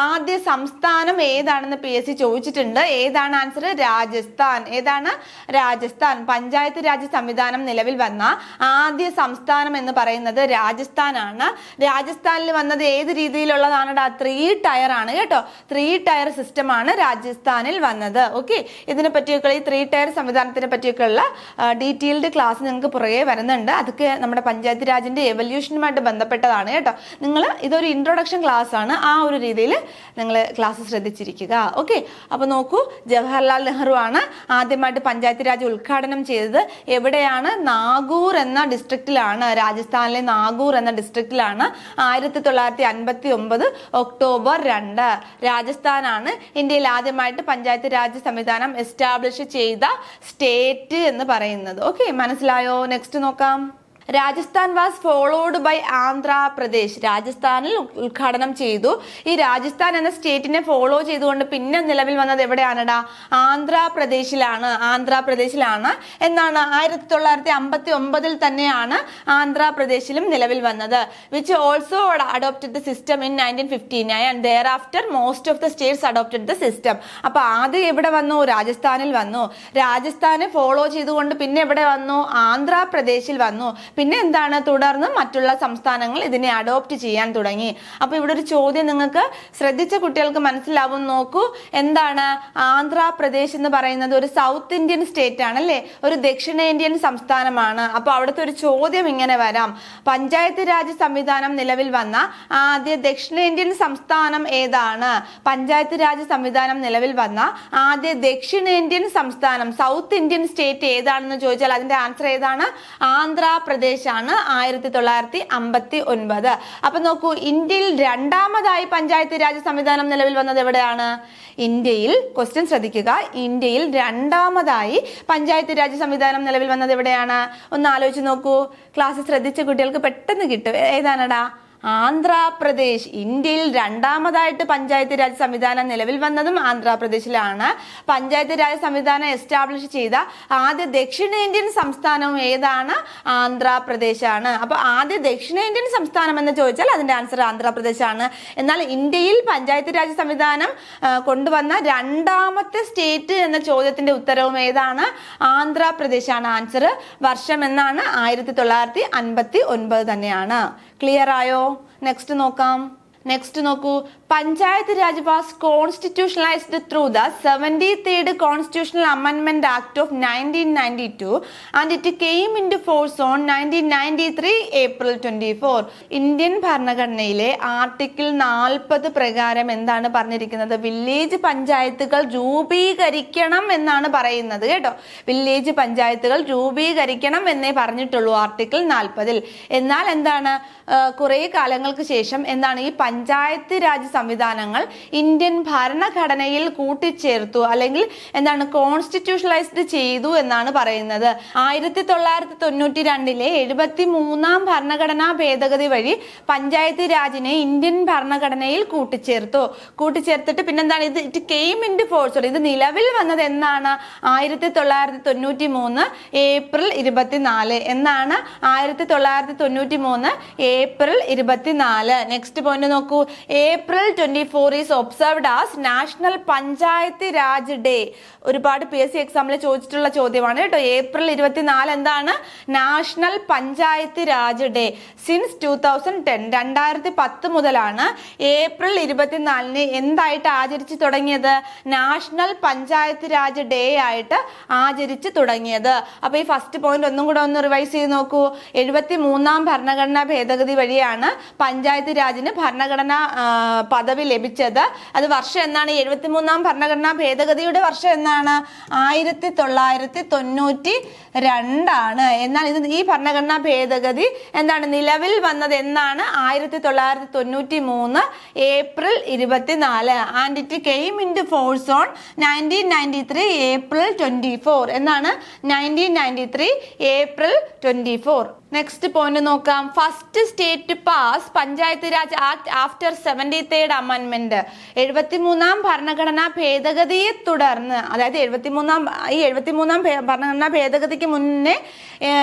ആദ്യ സംസ്ഥാനം ഏതാണെന്ന് PSC ചോദിച്ചിട്ടുണ്ട്. ഏതാണ് ആൻസർ? രാജസ്ഥാൻ. ഏതാണ്? രാജസ്ഥാൻ. പഞ്ചായത്ത് രാജ് സംവിധാനം നിലവിൽ വന്ന ആദ്യ സംസ്ഥാനം എന്ന് പറയുന്നത് രാജസ്ഥാനാണ്. രാജസ്ഥാനിൽ വന്നത് ഏത് രീതിയിലുള്ളതാണ്? 3 ടയർ ആണ് കേട്ടോ. 3 ടയർ സിസ്റ്റം ആണ് രാജസ്ഥാനിൽ വന്നത്. ഓക്കെ, ഇതിനെ പറ്റിയൊക്കെ ഈ 3 ടയർ സംവിധാനത്തിനെ പറ്റിയൊക്കെയുള്ള ഡീറ്റെയിൽഡ് ക്ലാസ് നിങ്ങൾക്ക് പുറകെ വരുന്നുണ്ട്. അതൊക്കെ നമ്മുടെ പഞ്ചായത്ത് രാജിന്റെ എവല്യൂഷനുമായിട്ട് ബന്ധപ്പെട്ടതാണ് കേട്ടോ. നിങ്ങൾ ഇതൊരു ഇൻട്രൊഡക്ഷൻ ക്ലാസ് ആണ്. ആ ഒരു രീതിയിൽ നിങ്ങൾ ക്ലാസ് ശ്രദ്ധിച്ചിരിക്കുക. ഓക്കെ, അപ്പൊ നോക്കൂ, ജവഹർലാൽ നെഹ്റു ആണ് ആദ്യമായിട്ട് പഞ്ചായത്ത് രാജ് ഉദ്ഘാടനം ചെയ്തത്. എവിടെയാണ്? നാഗൂർ എന്ന ഡിസ്ട്രിക്റ്റിലാണ്. രാജസ്ഥാനിലെ നാഗൂർ എന്ന ഡിസ്ട്രിക്റ്റിലാണ്. 1959 ഒക്ടോബർ 2. രാജസ്ഥാനാണ് ഇന്ത്യയിൽ ആദ്യമായിട്ട് പഞ്ചായത്ത് രാജ് സംവിധാനം എസ്റ്റാബ്ലിഷ് ചെയ്ത സ്റ്റേറ്റ് എന്ന് പറയുന്നത്. ഓക്കെ, മനസ്സിലായോ? നെക്സ്റ്റ് നോക്കാം. Rajasthan was followed by Andhra Pradesh. രാജസ്ഥാനിൽ ഉദ്ഘാടനം ചെയ്തു. ഈ രാജസ്ഥാൻ എന്ന സ്റ്റേറ്റിനെ ഫോളോ ചെയ്തുകൊണ്ട് പിന്നെ നിലവിൽ വന്നത് എവിടെയാണടാ? ആന്ധ്രാപ്രദേശിലാണ്. എന്നാണ് 1959 തന്നെയാണ് ആന്ധ്രാപ്രദേശിലും നിലവിൽ വന്നത്. Which also adopted the system in 1959 and their after most of the States adopted the system. അപ്പൊ ആദ്യം എവിടെ വന്നു? രാജസ്ഥാനിൽ വന്നു. രാജസ്ഥാനെ ഫോളോ ചെയ്തുകൊണ്ട് പിന്നെ എവിടെ വന്നു? ആന്ധ്രാപ്രദേശിൽ വന്നു. പിന്നെ എന്താണ്, തുടർന്ന് മറ്റുള്ള സംസ്ഥാനങ്ങൾ ഇതിനെ അഡോപ്റ്റ് ചെയ്യാൻ തുടങ്ങി. അപ്പോൾ ഇവിടെ ഒരു ചോദ്യം നിങ്ങൾക്ക് ശ്രദ്ധിച്ച കുട്ടികൾക്ക് മനസ്സിലാവും. നോക്കൂ, എന്താണ് ആന്ധ്രാപ്രദേശ് എന്ന് പറയുന്നത്? ഒരു സൗത്ത് ഇന്ത്യൻ സ്റ്റേറ്റ് ആണ് അല്ലേ, ഒരു ദക്ഷിണേന്ത്യൻ സംസ്ഥാനമാണ്. അപ്പോൾ അവിടുത്തെ ഒരു ചോദ്യം ഇങ്ങനെ വരാം, പഞ്ചായത്ത് രാജ് സംവിധാനം നിലവിൽ വന്ന ആദ്യ ദക്ഷിണേന്ത്യൻ സംസ്ഥാനം ഏതാണ്? പഞ്ചായത്ത് രാജ് സംവിധാനം നിലവിൽ വന്ന ആദ്യ ദക്ഷിണേന്ത്യൻ സംസ്ഥാനം, സൗത്ത് ഇന്ത്യൻ സ്റ്റേറ്റ് ഏതാണെന്ന് ചോദിച്ചാൽ അതിന്റെ ആൻസർ ഏതാണ്? ആന്ധ്രാപ്രദേശ് ആണ്, 1959. അപ്പൊ നോക്കൂ, ഇന്ത്യയിൽ രണ്ടാമതായി പഞ്ചായത്ത് രാജ് സംവിധാനം നിലവിൽ വന്നത് എവിടെയാണ്? ഇന്ത്യയിൽ, ക്വസ്റ്റ്യൻ ശ്രദ്ധിക്കുക, ഇന്ത്യയിൽ രണ്ടാമതായി പഞ്ചായത്ത് രാജ് സംവിധാനം നിലവിൽ വന്നത് എവിടെയാണ്? ഒന്ന് ആലോചിച്ച് നോക്കൂ. ക്ലാസ് ശ്രദ്ധിച്ച കുട്ടികൾക്ക് പെട്ടെന്ന് കിട്ടും. ഏതാണടാ? ആന്ധ്രാപ്രദേശ്. ഇന്ത്യയിൽ രണ്ടാമതായിട്ട് പഞ്ചായത്ത് രാജ് സംവിധാനം നിലവിൽ വന്നതും ആന്ധ്രാപ്രദേശിലാണ്. പഞ്ചായത്ത് രാജ് സംവിധാനം എസ്റ്റാബ്ലിഷ് ചെയ്ത ആദ്യ ദക്ഷിണേന്ത്യൻ സംസ്ഥാനവും ഏതാണ്? ആന്ധ്രാപ്രദേശാണ്. അപ്പൊ ആദ്യ ദക്ഷിണേന്ത്യൻ സംസ്ഥാനം എന്ന് ചോദിച്ചാൽ അതിന്റെ ആൻസർ ആന്ധ്രാപ്രദേശാണ്. എന്നാൽ ഇന്ത്യയിൽ പഞ്ചായത്ത് രാജ് സംവിധാനം കൊണ്ടുവന്ന രണ്ടാമത്തെ സ്റ്റേറ്റ് എന്ന ചോദ്യത്തിന്റെ ഉത്തരവും ഏതാണ്? ആന്ധ്രാപ്രദേശാണ്. ആൻസർ വർഷം എന്നാണ്? 1959 തന്നെയാണ്. ക്ലിയർ ആയോ? നെക്സ്റ്റ് നോക്കാം. നെക്സ്റ്റ് നോക്കൂ, panchayat raj was constitutionalised through the 73rd constitutional amendment act of 1992 and it came into force on 1993 April 24. Indian ഭരണഘടനയിലെ ആർട്ടിക്കിൾ 40 പ്രകാരം എന്താണ് പറഞ്ഞിരിക്കുന്നത്? വില്ലേജ് പഞ്ചായത്തുകൾ രൂപീകരിക്കണം എന്നാണ് പറയുന്നത് കേട്ടോ. വില്ലേജ് പഞ്ചായത്തുകൾ രൂപീകരിക്കണം എന്നേ പറഞ്ഞിട്ടുള്ളൂ ആർട്ടിക്കിൾ 40. എന്നാൽ എന്താണ്, കുറെ കാലങ്ങൾക്ക് ശേഷം എന്താണ്, ഈ പഞ്ചായത്ത് രാജ് സംവിധാനങ്ങൾ ഇന്ത്യൻ ഭരണഘടനയിൽ കൂട്ടിച്ചേർത്തു, അല്ലെങ്കിൽ എന്താണ്, കോൺസ്റ്റിറ്റ്യൂഷണലൈസ്ഡ് ചെയ്തു എന്നാണ് പറയുന്നത്. 1992 73ാം ഭരണഘടനാ ഭേദഗതി വഴി പഞ്ചായത്ത് രാജിനെ ഇന്ത്യൻ ഭരണഘടനയിൽ കൂട്ടിച്ചേർത്തിട്ട് പിന്നെന്താണ്, ഇത് it came into force. ഇത് നിലവിൽ വന്നത് എന്നാണ്? 1993 April 24 എന്നാണ്. 1993 April 24. നെക്സ്റ്റ് പോയിന്റ് നോക്കൂ, April 24 is observed as national panchayat raj day. ഒരുപാട് PSC എക്സാമിൽ ചോദിച്ചിട്ടുള്ള ചോദ്യമാണ് കേട്ടോ. April 24 എന്താണ്? National panchayat raj day. Since 2010, 2010 മുതലാണ് April 24 എന്തായിട്ട് ആചരിച്ചു തുടങ്ങിയത്? നാഷണൽ പഞ്ചായത്ത് രാജ് ഡേ ആയിട്ട് ആചരിച്ചു തുടങ്ങിയത്. അപ്പൊ ഈ ഫസ്റ്റ് പോയിന്റ് ഒന്നും കൂടെ ഒന്ന് റിവൈസ് ചെയ്ത് നോക്കൂ. 73ാം ഭരണഘടനാ ഭേദഗതി വഴിയാണ് പഞ്ചായത്ത് രാജിന് ഭരണഘടനാ പദവി ലഭിച്ചത്. അത് വർഷം എന്നാണ്? 73ാം ഭരണഘടനാ ഭേദഗതിയുടെ വർഷം എന്നാണ്? 1992 ആണ്. എന്നാൽ ഈ ഭരണഘടനാ ഭേദഗതി എന്താണ്, നിലവിൽ വന്നത് എന്നാണ്? 1993 April 24. And it came into force on 1993 April 24 എന്നാണ്. 1993 April 24. നെക്സ്റ്റ് പോയിന്റ് നോക്കാം. First state pass panchayat raj act after 73rd അമെൻമെന്റ്. 73ാം ഭരണഘടനാ ഭേദഗതിയെ തുടർന്ന്, അതായത് 73ാം ഭരണഘടനാ ഭേദഗതിക്ക് മുന്നേ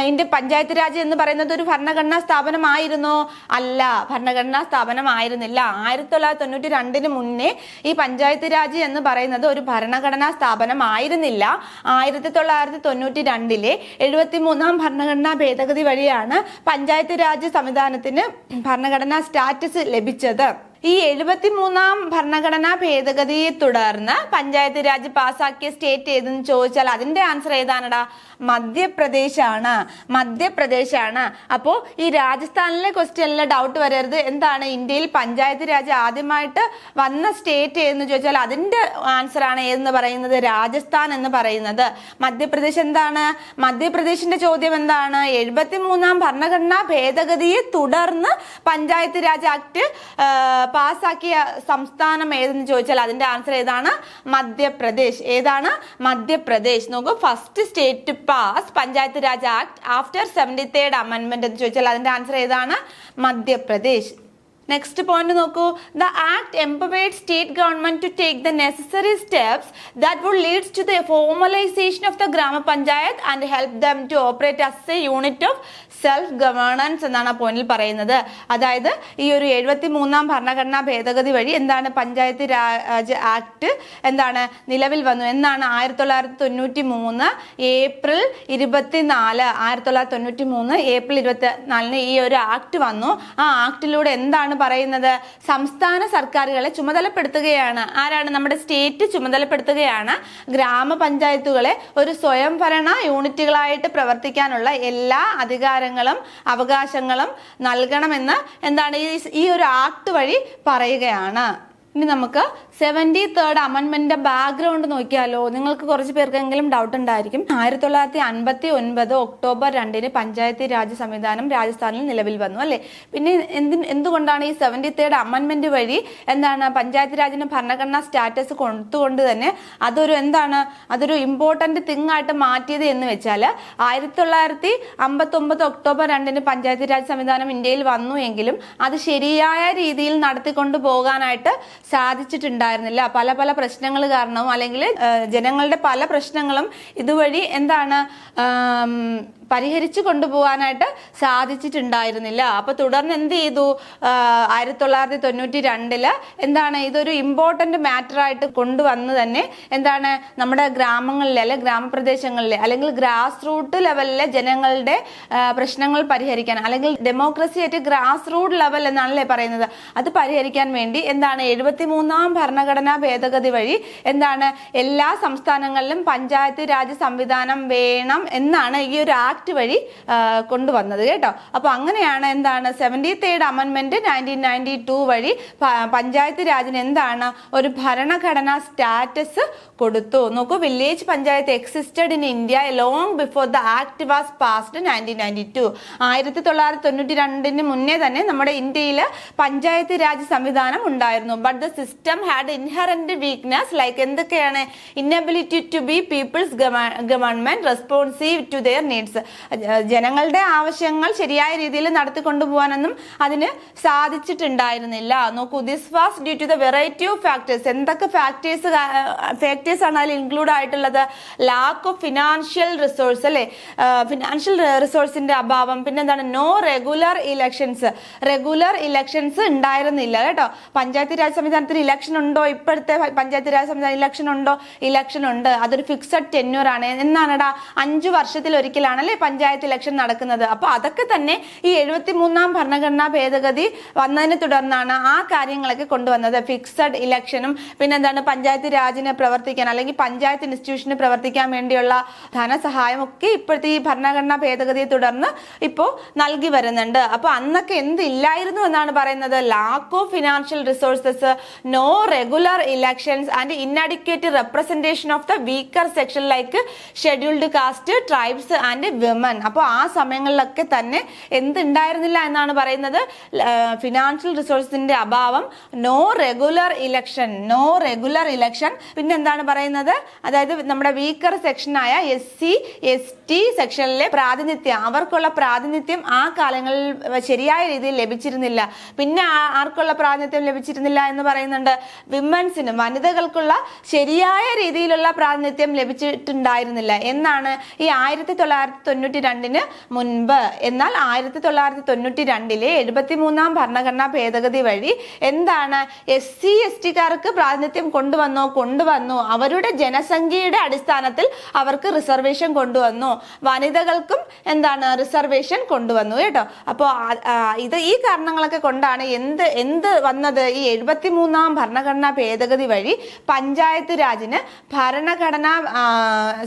ഇന്ത്യ പഞ്ചായത്ത് രാജ് എന്ന് പറയുന്നത് ഒരു ഭരണഘടനാ സ്ഥാപനമായിരുന്നോ? അല്ല, ഭരണഘടനാ സ്ഥാപനമായിരുന്നില്ല. 1992 മുന്നേ ഈ പഞ്ചായത്ത് രാജ് എന്ന് പറയുന്നത് ഒരു ഭരണഘടനാ സ്ഥാപനമായിരുന്നില്ല. 1992 73ാം ഭരണഘടനാ ഭേദഗതി വഴിയാണ് പഞ്ചായത്ത് രാജ് സംവിധാനത്തിന് ഭരണഘടനാ സ്റ്റാറ്റസ് ലഭിച്ചത്. ഈ 73ാം ഭരണഘടനാ ഭേദഗതിയെ തുടർന്ന് പഞ്ചായത്ത് രാജ് പാസാക്കിയ സ്റ്റേറ്റ് ഏതെന്ന് ചോദിച്ചാൽ അതിന്റെ ആൻസർ ഏതാണടാ? മധ്യപ്രദേശാണ്. അപ്പോ ഈ രാജസ്ഥാനിലെ ക്വസ്റ്റ്യനിൽ ഡൗട്ട് വരരുത്. എന്താണ്, ഇന്ത്യയിൽ പഞ്ചായത്ത് രാജ് ആദ്യമായിട്ട് വന്ന സ്റ്റേറ്റ് ഏതെന്ന് ചോദിച്ചാൽ അതിന്റെ ആൻസർ ആണ് ഏതെന്ന് പറയുന്നത്? രാജസ്ഥാൻ എന്ന് പറയുന്നത്. മധ്യപ്രദേശ് എന്താണ്? മധ്യപ്രദേശിന്റെ ചോദ്യം എന്താണ്? 73ാം ഭരണഘടനാ ഭേദഗതിയെ തുടർന്ന് പഞ്ചായത്ത് രാജ് ആക്ട് പാസാക്കിയ സംസ്ഥാനം ഏതെന്ന് ചോദിച്ചാൽ അതിന്റെ ആൻസർ ഏതാണ്? മധ്യപ്രദേശ്. ഏതാണ്? മധ്യപ്രദേശ്. നോക്കൂ, first state pass panchayat raj act after 73rd അമെൻമെന്റ് എന്ന് ചോദിച്ചാൽ അതിന്റെ ആൻസർ ഏതാണ്? മധ്യപ്രദേശ്. നെക്സ്റ്റ് പോയിന്റ് നോക്കൂ. The act empowered state government to take the necessary steps that would leads to the formalisation of the gram panchayat and help them to operate as a unit of self governance എന്നാണ് ആ പോയിന്റിൽ പറയുന്നത്. അതായത് ഈ ഒരു 73-ാം ഭരണഘടനാ ഭേദഗതി വഴി എന്താണ് പഞ്ചായത്ത് രാജ് ആക്ട് എന്താണ് നിലവിൽ വന്നു എന്നാണ് 1993 ഏപ്രിൽ 24 1993 ഏപ്രിൽ 24 ഈ ഒരു ആക്ട് വന്നു. ആ ആക്ടിലൂടെ എന്താണ് പറയുന്നത്? സംസ്ഥാന സർക്കാരുകളെ ചുമതലപ്പെടുത്തുകയാണ്. ആരാണ്? നമ്മുടെ സ്റ്റേറ്റ് ചുമതലപ്പെടുത്തുകയാണ് ഗ്രാമപഞ്ചായത്തുകളെ ഒരു സ്വയംഭരണ യൂണിറ്റുകളായിട്ട് പ്രവർത്തിക്കാനുള്ള എല്ലാ അധികാരങ്ങളും അവകാശങ്ങളും നൽകണമെന്ന് എന്താണ് ഈ ഒരു ആക്ട് വഴി പറയുകയാണ്. ഇനി നമുക്ക് 73rd അമെൻമെന്റിന്റെ ബാക്ക്ഗ്രൗണ്ട് നോക്കിയാലോ. നിങ്ങൾക്ക് കുറച്ച് പേർക്കെങ്കിലും ഡൗട്ട് ഉണ്ടായിരിക്കും. 1959 ഒക്ടോബർ 2 പഞ്ചായത്തി രാജ് സംവിധാനം രാജസ്ഥാനിൽ നിലവിൽ വന്നു അല്ലെ. പിന്നെ എന്തുകൊണ്ടാണ് ഈ 73rd അമെൻമെന്റ് വഴി എന്താണ് പഞ്ചായത്ത് രാജിന് ഭരണഘടനാ സ്റ്റാറ്റസ് കൊടുത്തുകൊണ്ട് തന്നെ അതൊരു ഇമ്പോർട്ടന്റ് തിങ് ആയിട്ട് മാറ്റിയത് എന്ന് വെച്ചാൽ 1959 ഒക്ടോബർ 2 പഞ്ചായത്ത് രാജ് സംവിധാനം ഇന്ത്യയിൽ വന്നു എങ്കിലും അത് ശരിയായ രീതിയിൽ നടത്തിക്കൊണ്ടു പോകാനായിട്ട് സാധിച്ചിട്ടുണ്ടായിരുന്നില്ല. പല പല പ്രശ്നങ്ങൾ കാരണവും അല്ലെങ്കിൽ ജനങ്ങളുടെ പല പ്രശ്നങ്ങളും ഇതുവഴി പരിഹരിച്ചു കൊണ്ടുപോകാനായിട്ട് സാധിച്ചിട്ടുണ്ടായിരുന്നില്ല. അപ്പൊ തുടർന്ന് എന്ത് ചെയ്തു? 1992 ഇതൊരു ഇമ്പോർട്ടന്റ് മാറ്റർ ആയിട്ട് കൊണ്ടുവന്ന് തന്നെ നമ്മുടെ ഗ്രാമങ്ങളിലെ അല്ലെ ഗ്രാമപ്രദേശങ്ങളിലെ അല്ലെങ്കിൽ ഗ്രാസ് റൂട്ട് ലെവലിലെ ജനങ്ങളുടെ പ്രശ്നങ്ങൾ പരിഹരിക്കാൻ അല്ലെങ്കിൽ ഡെമോക്രസി ആയിട്ട് ഗ്രാസ് റൂട്ട് ലെവൽ എന്നാണല്ലേ പറയുന്നത്, അത് പരിഹരിക്കാൻ വേണ്ടി 73-ാം ഭരണഘടനാ ഭേദഗതി വഴി എല്ലാ സംസ്ഥാനങ്ങളിലും പഞ്ചായത്ത് രാജ് സംവിധാനം വേണം എന്നാണ് ഈ ഒരു ആക്ട് വഴി കൊണ്ടുവന്നത് കേട്ടോ. അപ്പൊ അങ്ങനെയാണ് 73rd അമെൻമെന്റ് 1992 വഴി പഞ്ചായത്ത് രാജിന് ഒരു ഭരണഘടനാ സ്റ്റാറ്റസ് കൊടുത്തു. നോക്കൂ, village panchayat existed in India long before the act was passed 1992. 1992 മുന്നേ തന്നെ നമ്മുടെ ഇന്ത്യയിൽ പഞ്ചായത്ത് രാജ് സംവിധാനം ഉണ്ടായിരുന്നു. But the system had inherent weakness like എന്തൊക്കെയാണ്? Inability to be people's government responsive to their needs. ജനങ്ങളുടെ ആവശ്യങ്ങൾ ശരിയായ രീതിയിൽ നടത്തിക്കൊണ്ടുപോകാനൊന്നും അതിന് സാധിച്ചിട്ടുണ്ടായിരുന്നില്ല. നോക്കൂ, this was due to the variety of factors. എന്തൊക്കെ ഫാക്ടേഴ്സ് ആണ് അതിൽ ഇൻക്ലൂഡ് ആയിട്ടുള്ളത്? ലാക്ക് ഓഫ് ഫിനാൻഷ്യൽ റിസോഴ്സ് അല്ലെ, ഫിനാൻഷ്യൽ റിസോഴ്സിന്റെ അഭാവം. പിന്നെ നോ റെഗുലർ ഇലക്ഷൻസ് ഉണ്ടായിരുന്നില്ല കേട്ടോ. പഞ്ചായത്ത് രാജ് സംവിധാനത്തിന് ഇലക്ഷൻ ഉണ്ടോ? ഇപ്പോഴത്തെ പഞ്ചായത്ത് രാജ് സംവിധാനം ഇലക്ഷൻ ഉണ്ടോ? ഇലക്ഷൻ ഉണ്ട്. അതൊരു ഫിക്സഡ് ടെന്യൂർ ആണ്. എന്നാണെടാ 5 വർഷത്തിൽ ഒരിക്കലാണല്ലേ പഞ്ചായത്ത് ഇലക്ഷൻ നടക്കുന്നത്. അപ്പൊ അതൊക്കെ തന്നെ ഈ 73-ാം ഭരണഘടനാ ഭേദഗതി വന്നതിനെ തുടർന്നാണ് ആ കാര്യങ്ങളൊക്കെ കൊണ്ടുവന്നത്. ഫിക്സഡ് ഇലക്ഷനും പിന്നെ പഞ്ചായത്ത് രാജിന് പ്രവർത്തിക്കാൻ അല്ലെങ്കിൽ പഞ്ചായത്ത് ഇൻസ്റ്റിറ്റ്യൂഷന് പ്രവർത്തിക്കാൻ വേണ്ടിയുള്ള ധനസഹായം ഒക്കെ ഇപ്പോഴത്തെ ഈ ഭരണഘടനാ ഭേദഗതിയെ തുടർന്ന് ഇപ്പോൾ നൽകി വരുന്നുണ്ട്. അപ്പൊ അന്നൊക്കെ എന്തില്ലായിരുന്നു എന്നാണ് പറയുന്നത്? Lack of financial resources, no regular elections and inadequate representation of the weaker section like scheduled caste, tribes and women. അപ്പോൾ ആ സമയങ്ങളിലൊക്കെ തന്നെ എന്തുണ്ടായിരുന്നില്ല എന്നാണ് പറയുന്നത്? ഫിനാൻഷ്യൽ റിസോഴ്സിന്റെ അഭാവം, നോ റെഗുലർ ഇലക്ഷൻ. പിന്നെ എന്താണ് പറയുന്നത്? അതായത് നമ്മുടെ വീക്കർ സെക്ഷനായ SC ST സെക്ഷനിലെ പ്രാതിനിധ്യം, അവർക്കുള്ള പ്രാതിനിധ്യം ആ കാലങ്ങളിൽ ശരിയായ രീതിയിൽ ലഭിച്ചിരുന്നില്ല. പിന്നെ ആർക്കുള്ള പ്രാതിനിധ്യം ലഭിച്ചിരുന്നില്ല എന്ന് പറയുന്നുണ്ട്? വിമൻസിന്, വനിതകൾക്കുള്ള ശരിയായ രീതിയിലുള്ള പ്രാതിനിധ്യം ലഭിച്ചിട്ടുണ്ടായിരുന്നില്ല എന്നാണ് ഈ 1992 മുൻപ്. എന്നാൽ 1992 73-ാം ഭരണഘടനാ ഭേദഗതി വഴി SC STക്കാർക്ക് പ്രാതിനിധ്യം കൊണ്ടുവന്നു. അവരുടെ ജനസംഖ്യയുടെ അടിസ്ഥാനത്തിൽ അവർക്ക് റിസർവേഷൻ കൊണ്ടുവന്നു. വനിതകൾക്കും റിസർവേഷൻ കൊണ്ടുവന്നു കേട്ടോ. അപ്പോൾ ഈ കാരണങ്ങളൊക്കെ കൊണ്ടാണ് എന്ത് വന്നത്? ഈ 73-ാം ഭരണഘടനാ ഭേദഗതി വഴി പഞ്ചായത്ത് രാജിന് ഭരണഘടനാ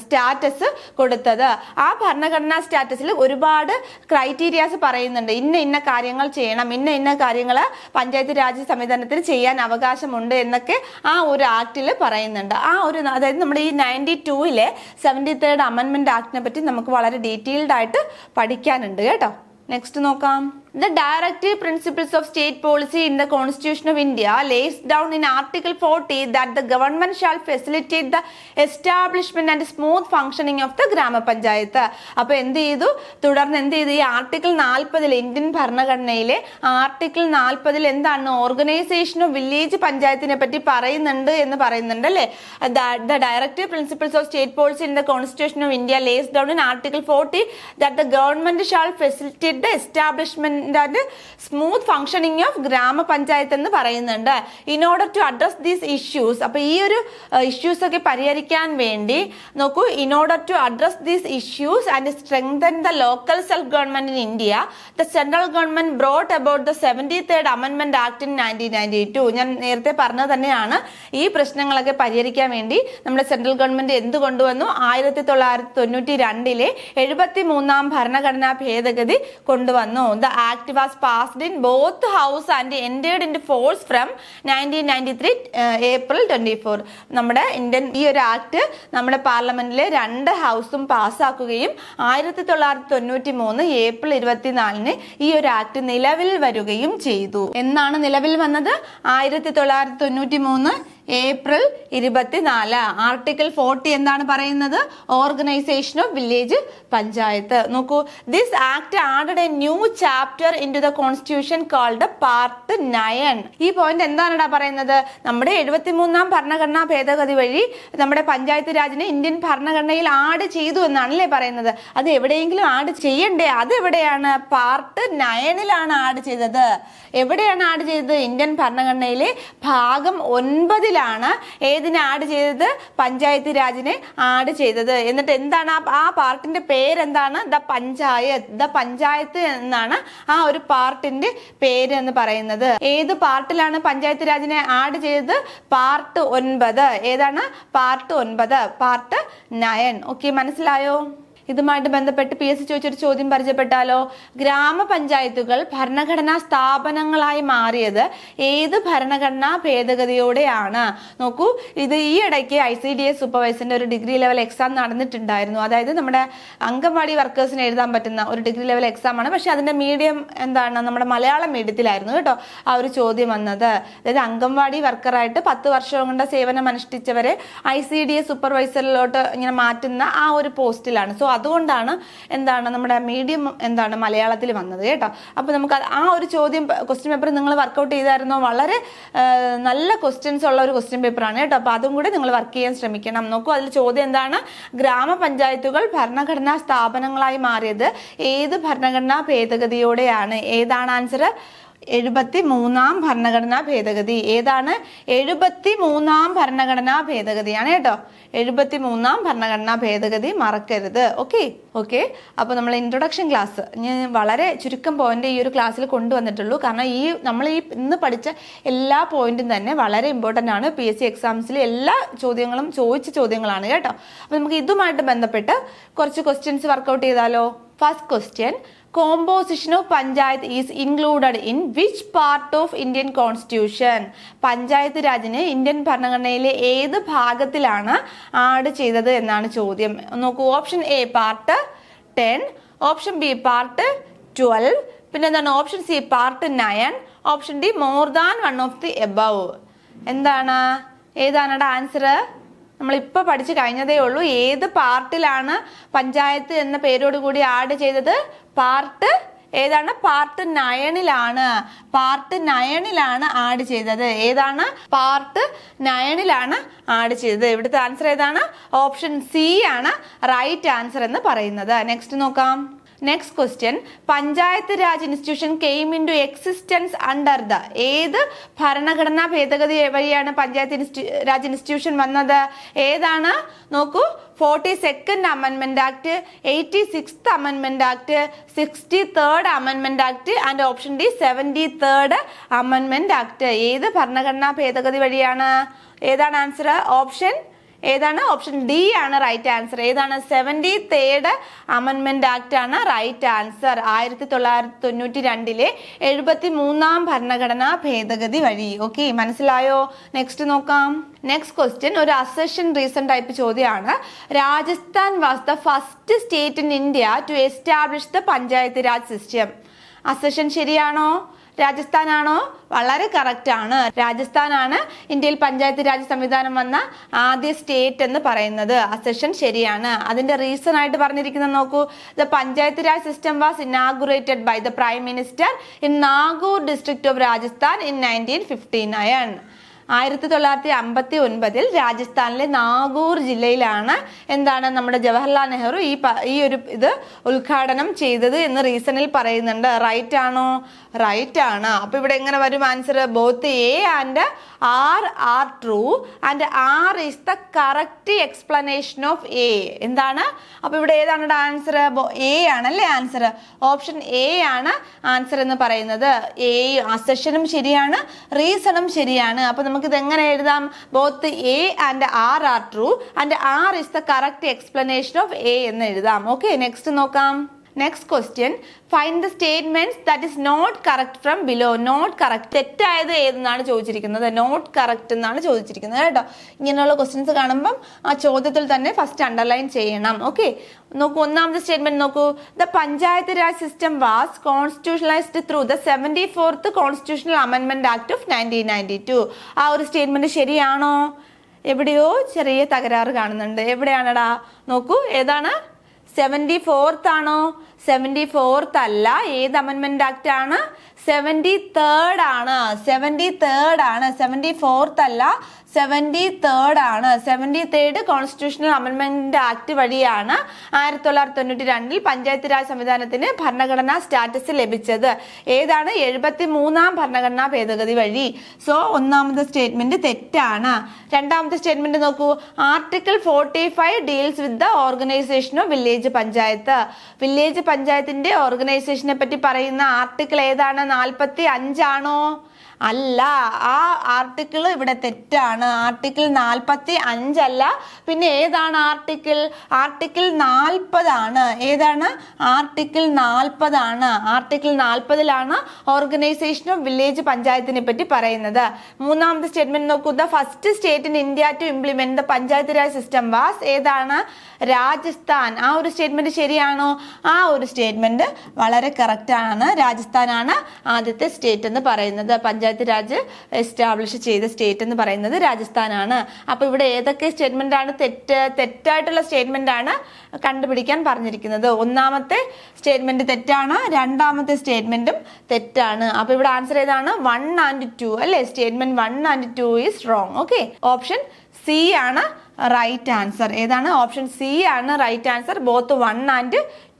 സ്റ്റാറ്റസ് കൊടുത്തത്. ആ ഭരണഘടനാ സ്റ്റാറ്റസിൽ ഒരുപാട് ക്രൈറ്റീരിയാസ് പറയുന്നുണ്ട്. ഇന്ന കാര്യങ്ങൾ ചെയ്യണം, ഇന്ന കാര്യങ്ങൾ പഞ്ചായത്ത് രാജ് സംവിധാനത്തിൽ ചെയ്യാൻ അവകാശമുണ്ട് എന്നൊക്കെ ആ ഒരു ആക്ടിൽ പറയുന്നുണ്ട്. അതായത് നമ്മുടെ ഈ 92-ലെ 73rd അമെൻമെന്റ് ആക്ടിനെ പറ്റി നമുക്ക് വളരെ ഡീറ്റെയിൽഡ് ആയിട്ട് പഠിക്കാനുണ്ട് കേട്ടോ. നെക്സ്റ്റ് നോക്കാം. The directive principles of state policy in the Constitution of India lays down in Article 40 that the government shall facilitate the establishment and smooth functioning of the ഗ്രാമ പഞ്ചായത്ത്. അപ്പൊ എന്ത് ചെയ്തു, തുടർന്ന് എന്ത് ചെയ്തു, ഈ ആർട്ടിക്കിൾ 40 ഇന്ത്യൻ ഭരണഘടനയിലെ ആർട്ടിക്കിൾ 40 എന്താണ്, ഓർഗനൈസേഷൻ ഓഫ് വില്ലേജ് പഞ്ചായത്തിനെ പറ്റി പറയുന്നുണ്ട് എന്ന് പറയുന്നുണ്ട് അല്ലേ. The directive principles of state policy in the Constitution of India lays down in Article 40 that the government shall facilitate the establishment and smooth functioning of ഗ്രാമ പഞ്ചായത്ത് എന്ന് പറയുന്നുണ്ട്. In order to address these issues, അപ്പൊ ഈ ഒരു issues ഒക്കെ പരിഹരിക്കാൻ വേണ്ടി നോക്കൂ, in order to address these issues and strengthen the local self government in India, the central government brought about the 73rd Amendment Act in 1992. ഞാൻ നേരത്തെ പറഞ്ഞത് തന്നെയാണ്, ഈ പ്രശ്നങ്ങളൊക്കെ പരിഹരിക്കാൻ വേണ്ടി നമ്മുടെ സെൻട്രൽ ഗവൺമെന്റ് എന്ത് കൊണ്ടുവന്നു, 1992 73ാം ഭരണഘടനാ ഭേദഗതി കൊണ്ടുവന്നു. The act was passed in both house and entered into force from 1993 April 24. നമ്മുടെ ഇന്ത്യൻ ഈ ഒരു ആക്ട് നമ്മുടെ പാർലമെന്റിലെ 2 ഹൗസും പാസ്സാക്കുകയും 1993 ഏപ്രിൽ 24 ഈ ഒരു ആക്ട് നിലവിൽ വരികയും ചെയ്തു. എന്നാണ് നിലവിൽ വന്നത്? 1993 ഏപ്രിൽ 24. ആർട്ടിക്കിൾ 40 എന്താണ് പറയുന്നത്? Organisation of village panchayat. നോക്കൂ, this act added a new chapter into the constitution called part 9. ഈ പോയിന്റ് എന്താണ് പറയുന്നത്? നമ്മുടെ 73ാം ഭരണഘടനാ ഭേദഗതി വഴി നമ്മുടെ പഞ്ചായത്ത് രാജിനെ ഇന്ത്യൻ ഭരണഘടനയിൽ ആഡ് ചെയ്തു എന്നാണ് അല്ലേ പറയുന്നത്. അത് എവിടെയെങ്കിലും ആഡ് ചെയ്യണ്ടേ? അത് എവിടെയാണ്? പാർട്ട് 9 ആഡ് ചെയ്തത്. എവിടെയാണ് ആഡ് ചെയ്തത്? ഇന്ത്യൻ ഭരണഘടനയിലെ ഭാഗം 9 ഏതിനെ ആഡ് ചെയ്തത്? പഞ്ചായത്ത് രാജിനെ ആഡ് ചെയ്തത്. എന്നിട്ട് എന്താണ് ആ പാർട്ടിന്റെ പേരെന്താണ്? ദ പഞ്ചായത്ത് എന്നാണ് ആ ഒരു പാർട്ടിന്റെ പേര് എന്ന് പറയുന്നത്. ഏത് പാർട്ടിലാണ് പഞ്ചായത്ത് രാജിനെ ആഡ് ചെയ്തത്? പാർട്ട് 9. ഏതാണ്? Part 9, part 9. ഓക്കെ, മനസ്സിലായോ? ഇതുമായിട്ട് ബന്ധപ്പെട്ട് PSC ചോദിച്ചൊരു ചോദ്യം പരിചയപ്പെട്ടാലോ? ഗ്രാമപഞ്ചായത്തുകൾ ഭരണഘടനാ സ്ഥാപനങ്ങളായി മാറിയത് ഏത് ഭരണഘടനാ ഭേദഗതിയോടെയാണ്? നോക്കൂ, ഇത് ഈ ഇടയ്ക്ക് ICDS സൂപ്പർവൈസറിന്റെ ഒരു ഡിഗ്രി ലെവൽ എക്സാം നടന്നിട്ടുണ്ടായിരുന്നു. അതായത് നമ്മുടെ അംഗൻവാടി വർക്കേഴ്സിന് എഴുതാൻ പറ്റുന്ന ഒരു ഡിഗ്രി ലെവൽ എക്സാം ആണ്. പക്ഷെ അതിന്റെ മീഡിയം എന്താണ്? നമ്മുടെ മലയാളം മീഡിയത്തിലായിരുന്നു കേട്ടോ ആ ഒരു ചോദ്യം വന്നത്. അതായത് അംഗൻവാടി വർക്കറായിട്ട് 10 വർഷം കൊണ്ട് സേവനം അനുഷ്ഠിച്ചവരെ ICDS സൂപ്പർവൈസറിലോട്ട് ഇങ്ങനെ മാറ്റുന്ന ആ ഒരു പോസ്റ്റിലാണ്. സോ അതുകൊണ്ടാണ് എന്താണ് നമ്മുടെ മീഡിയം എന്താണ് മലയാളത്തിൽ വന്നത് കേട്ടോ. അപ്പൊ നമുക്ക് ആ ഒരു ചോദ്യം ക്വസ്റ്റ്യൻ പേപ്പർ നിങ്ങൾ വർക്കൗട്ട് ചെയ്തായിരുന്നോ? വളരെ നല്ല ക്വസ്റ്റ്യൻസ് ഉള്ള ഒരു ക്വസ്റ്റ്യൻ പേപ്പറാണ് കേട്ടോ. അപ്പൊ അതും കൂടെ നിങ്ങൾ വർക്ക് ചെയ്യാൻ ശ്രമിക്കണം. നോക്കൂ, അതിൽ ചോദ്യം എന്താണ്? ഗ്രാമപഞ്ചായത്തുകൾ ഭരണഘടനാ സ്ഥാപനങ്ങളായി മാറിയത് ഏത് ഭരണഘടനാ ഭേദഗതിയോടെയാണ്? ഏതാണ് ആൻസർ? 73ാം ഭരണഘടനാ ഭേദഗതി. ഏതാണ്? 73ാം ഭരണഘടനാ ഭേദഗതിയാണ് കേട്ടോ. 73ാം ഭരണഘടനാ ഭേദഗതി മറക്കരുത്. ഓക്കെ. അപ്പൊ നമ്മൾ ഇൻട്രൊഡക്ഷൻ ക്ലാസ് ഞാൻ വളരെ ചുരുക്കം പോയിന്റ് ഈ ഒരു ക്ലാസ്സിൽ കൊണ്ടുവന്നിട്ടുള്ളൂ. കാരണം നമ്മൾ ഇന്ന് പഠിച്ച എല്ലാ പോയിന്റും തന്നെ വളരെ ഇമ്പോർട്ടൻ്റ് ആണ്. PSC എക്സാംസിൽ എല്ലാ ചോദ്യങ്ങളും ചോദിച്ച ചോദ്യങ്ങളാണ് കേട്ടോ. അപ്പൊ നമുക്ക് ഇതുമായിട്ട് ബന്ധപ്പെട്ട് കുറച്ച് ക്വസ്റ്റ്യൻസ് വർക്കൗട്ട് ചെയ്താലോ? First question, composition of panchayat is included in which part of Indian Constitution? Panchayat രാജിനെ ഇന്ത്യൻ ഭരണഘടനയിലെ ഏത് ഭാഗത്തിലാണ് ആഡ് ചെയ്തത് എന്നാണ് ചോദ്യം. നോക്കൂ, option A part 10, option B part 12, പിന്നെ എന്താണ് option C part 9, option D more than one of the above. എന്താണ്? ഏതാണ് ആൻസർ? നമ്മളിപ്പോൾ പഠിച്ചു കഴിഞ്ഞതേ ഉള്ളൂ. ഏത് പാർട്ടിലാണ് പഞ്ചായത്ത് എന്ന പേരോട് കൂടി ആഡ് ചെയ്തത്? പാർട്ട് ഏതാണ്? പാർട്ട് 9 പാർട്ട് 9 ആഡ് ചെയ്തത്. ഏതാണ്? പാർട്ട് 9 ആഡ് ചെയ്തത്. ഇവിടുത്തെ ആൻസർ ഏതാണ്? ഓപ്ഷൻ C ആണ് റൈറ്റ് ആൻസർ എന്ന് പറയുന്നത്. നെക്സ്റ്റ് നോക്കാം. Next question, panchayat raj institution came into existence under the ഏത് ഭരണഘടനാ ഭേദഗതി വഴിയാണ് പഞ്ചായത്ത് രാജ് ഇൻസ്റ്റിറ്റ്യൂഷൻ വന്നത്? ഏതാണ്? നോക്കൂ, 42nd Amendment Act, 86th Amendment Act, 63rd Amendment Act and option D 73rd Amendment Act. ഏത് ഭരണഘടനാ ഭേദഗതി വഴിയാണ്? ഏതാണ് ആൻസർ? ഓപ്ഷൻ ഏതാണ്? ഓപ്ഷൻ D ആണ് റൈറ്റ് ആൻസർ. ഏതാണ്? 73rd അമെൻമെന്റ് ആക്ട് ആണ് റൈറ്റ് ആൻസർ. 1992 73ാം ഭരണഘടനാ ഭേദഗതി വഴി. ഓക്കെ, മനസ്സിലായോ? നെക്സ്റ്റ് നോക്കാം. നെക്സ്റ്റ് ക്വസ്റ്റ്യൻ ഒരു അസെഷൻ റീസൺ ടൈപ്പ് ചോദ്യമാണ്. Rajasthan was the first state in India to establish the panchayat raj system. Assertion ശരിയാണോ? രാജസ്ഥാനാണോ? വളരെ കറക്റ്റ് ആണ്. രാജസ്ഥാനാണ് ഇന്ത്യയിൽ പഞ്ചായത്ത് രാജ് സംവിധാനം വന്ന ആദ്യ സ്റ്റേറ്റ് എന്ന് പറയുന്നത്. അസഷൻ ശരിയാണ്. അതിന്റെ റീസൺ ആയിട്ട് പറഞ്ഞിരിക്കുന്നത് നോക്കൂ. The panchayat raj system was inaugurated by the prime minister in Nagaur district of Rajasthan in 1959. 1959 രാജസ്ഥാനിലെ നാഗൂർ ജില്ലയിലാണ് എന്താണ് നമ്മുടെ ജവഹർലാൽ നെഹ്റു ഈ ഒരു ഇത് ഉദ്ഘാടനം ചെയ്തത് എന്ന് റീസണിൽ പറയുന്നുണ്ട്. റൈറ്റ് ആണോ? റൈറ്റ് ആണ്. അപ്പൊ ഇവിടെ എങ്ങനെ വരും answer? Both A and R true and R is the correct explanation of A. എന്താണ്? അപ്പൊ ഇവിടെ ഏതാണ് ആൻസർ? എ ആണല്ലേ ആൻസർ. ഓപ്ഷൻ എ ആണ് ആൻസർ എന്ന് പറയുന്നത്. എ അസഷനും ശരിയാണ്, റീസണും ശരിയാണ്. അപ്പൊ നമുക്ക് ഇത് എങ്ങനെ എഴുതാം? Both A and R true and R is the correct explanation of A എന്ന് എഴുതാം. ഓക്കെ, നെക്സ്റ്റ് നോക്കാം. Next question, find the statements that is not correct from below. Not correct, തെറ്റായത് ഏതെന്നാണ് ചോദിച്ചിരിക്കുന്നത്. നോട്ട് കറക്റ്റ് എന്നാണ് ചോദിച്ചിരിക്കുന്നത് കേട്ടോ. ഇങ്ങനെയുള്ള ക്വസ്റ്റ്യൻസ് കാണുമ്പം ആ ചോദ്യത്തിൽ തന്നെ ഫസ്റ്റ് അണ്ടർലൈൻ ചെയ്യണം. ഓക്കെ, നോക്കൂ, ഒന്നാമത്തെ സ്റ്റേറ്റ്മെന്റ് നോക്കൂ. The panchayat raj system was constitutionalised through the 74th constitutional അമെൻമെന്റ് ആക്ട് ഓഫ് 1992. ആ ഒരു സ്റ്റേറ്റ്മെന്റ് ശരിയാണോ? എവിടെയോ ചെറിയ തകരാറ് കാണുന്നുണ്ട്. എവിടെയാണടാ? നോക്കൂ, ഏതാണ്? 74th ആണോ? 74th അല്ല. ഏത് അമെൻമെന്റ് ആക്ട് ആണ്? 73rd ആണ്. 73rd ആണ്. 74th അല്ല, 73rd ആണ്. 73rd കോൺസ്റ്റിറ്റ്യൂഷണൽ അമെൻമെന്റ് ആക്ട് വഴിയാണ് 1992 പഞ്ചായത്ത് രാജ് സംവിധാനത്തിന് ഭരണഘടനാ സ്റ്റാറ്റസ് ലഭിച്ചത്. ഏതാണ്? 73ാം ഭരണഘടനാ ഭേദഗതി വഴി. സോ ഒന്നാമത്തെ സ്റ്റേറ്റ്മെന്റ് തെറ്റാണ്. രണ്ടാമത്തെ സ്റ്റേറ്റ്മെന്റ് നോക്കൂ. Article 45 deals with the organisation of village panchayat. Village പഞ്ചായത്തിന്റെ ഓർഗനൈസേഷനെ പറ്റി പറയുന്ന ആർട്ടിക്കിൾ ഏതാണ്? 45 ആണോ? അല്ല, ആ ആർട്ടിക്കിൾ ഇവിടെ തെറ്റാണ്. ആർട്ടിക്കിൾ 45 അല്ല. പിന്നെ ഏതാണ് ആർട്ടിക്കിൾ? ആർട്ടിക്കിൾ 40 ആണ്. ഏതാണ്? ആർട്ടിക്കിൾ 40 ആണ്. ആർട്ടിക്കിൾ 40ലാണ് ഓർഗനൈസേഷൻ ഓഫ് വില്ലേജ് പഞ്ചായത്തിനെ പറ്റി പറയുന്നത്. മൂന്നാമത്തെ സ്റ്റേറ്റ്മെന്റ് നോക്കൂ. The first state in India to implement the panchayat raj system was. ഏതാണ്? രാജസ്ഥാൻ. ആ ഒരു സ്റ്റേറ്റ്മെന്റ് ശരിയാണോ? ആ ഒരു സ്റ്റേറ്റ്മെന്റ് വളരെ കറക്റ്റ് ആണ്. രാജസ്ഥാനാണ് ആദ്യത്തെ സ്റ്റേറ്റ് എന്ന് പറയുന്നത്. പഞ്ചായത്ത് രാജ് എസ്റ്റാബ്ലിഷ് ചെയ്ത സ്റ്റേറ്റ് എന്ന് പറയുന്നത് രാജസ്ഥാനാണ്. അപ്പൊ ഇവിടെ ഏതൊക്കെ സ്റ്റേറ്റ്മെന്റ് ആണ് തെറ്റായിട്ടുള്ള സ്റ്റേറ്റ്മെന്റ് ആണ് കണ്ടുപിടിക്കാൻ പറഞ്ഞിരിക്കുന്നത്. ഒന്നാമത്തെ സ്റ്റേറ്റ്മെന്റ് തെറ്റാണ്, രണ്ടാമത്തെ സ്റ്റേറ്റ്മെന്റും തെറ്റാണ്. അപ്പൊ ഇവിടെ ആൻസർ ഏതാണ്? 1 and 2 അല്ലെ. Statement 1 and 2 is wrong. Okay, option C ആണ് റൈറ്റ് ആൻസർ. ഏതാണ്? ഓപ്ഷൻ സി ആണ് right answer. Both 1 and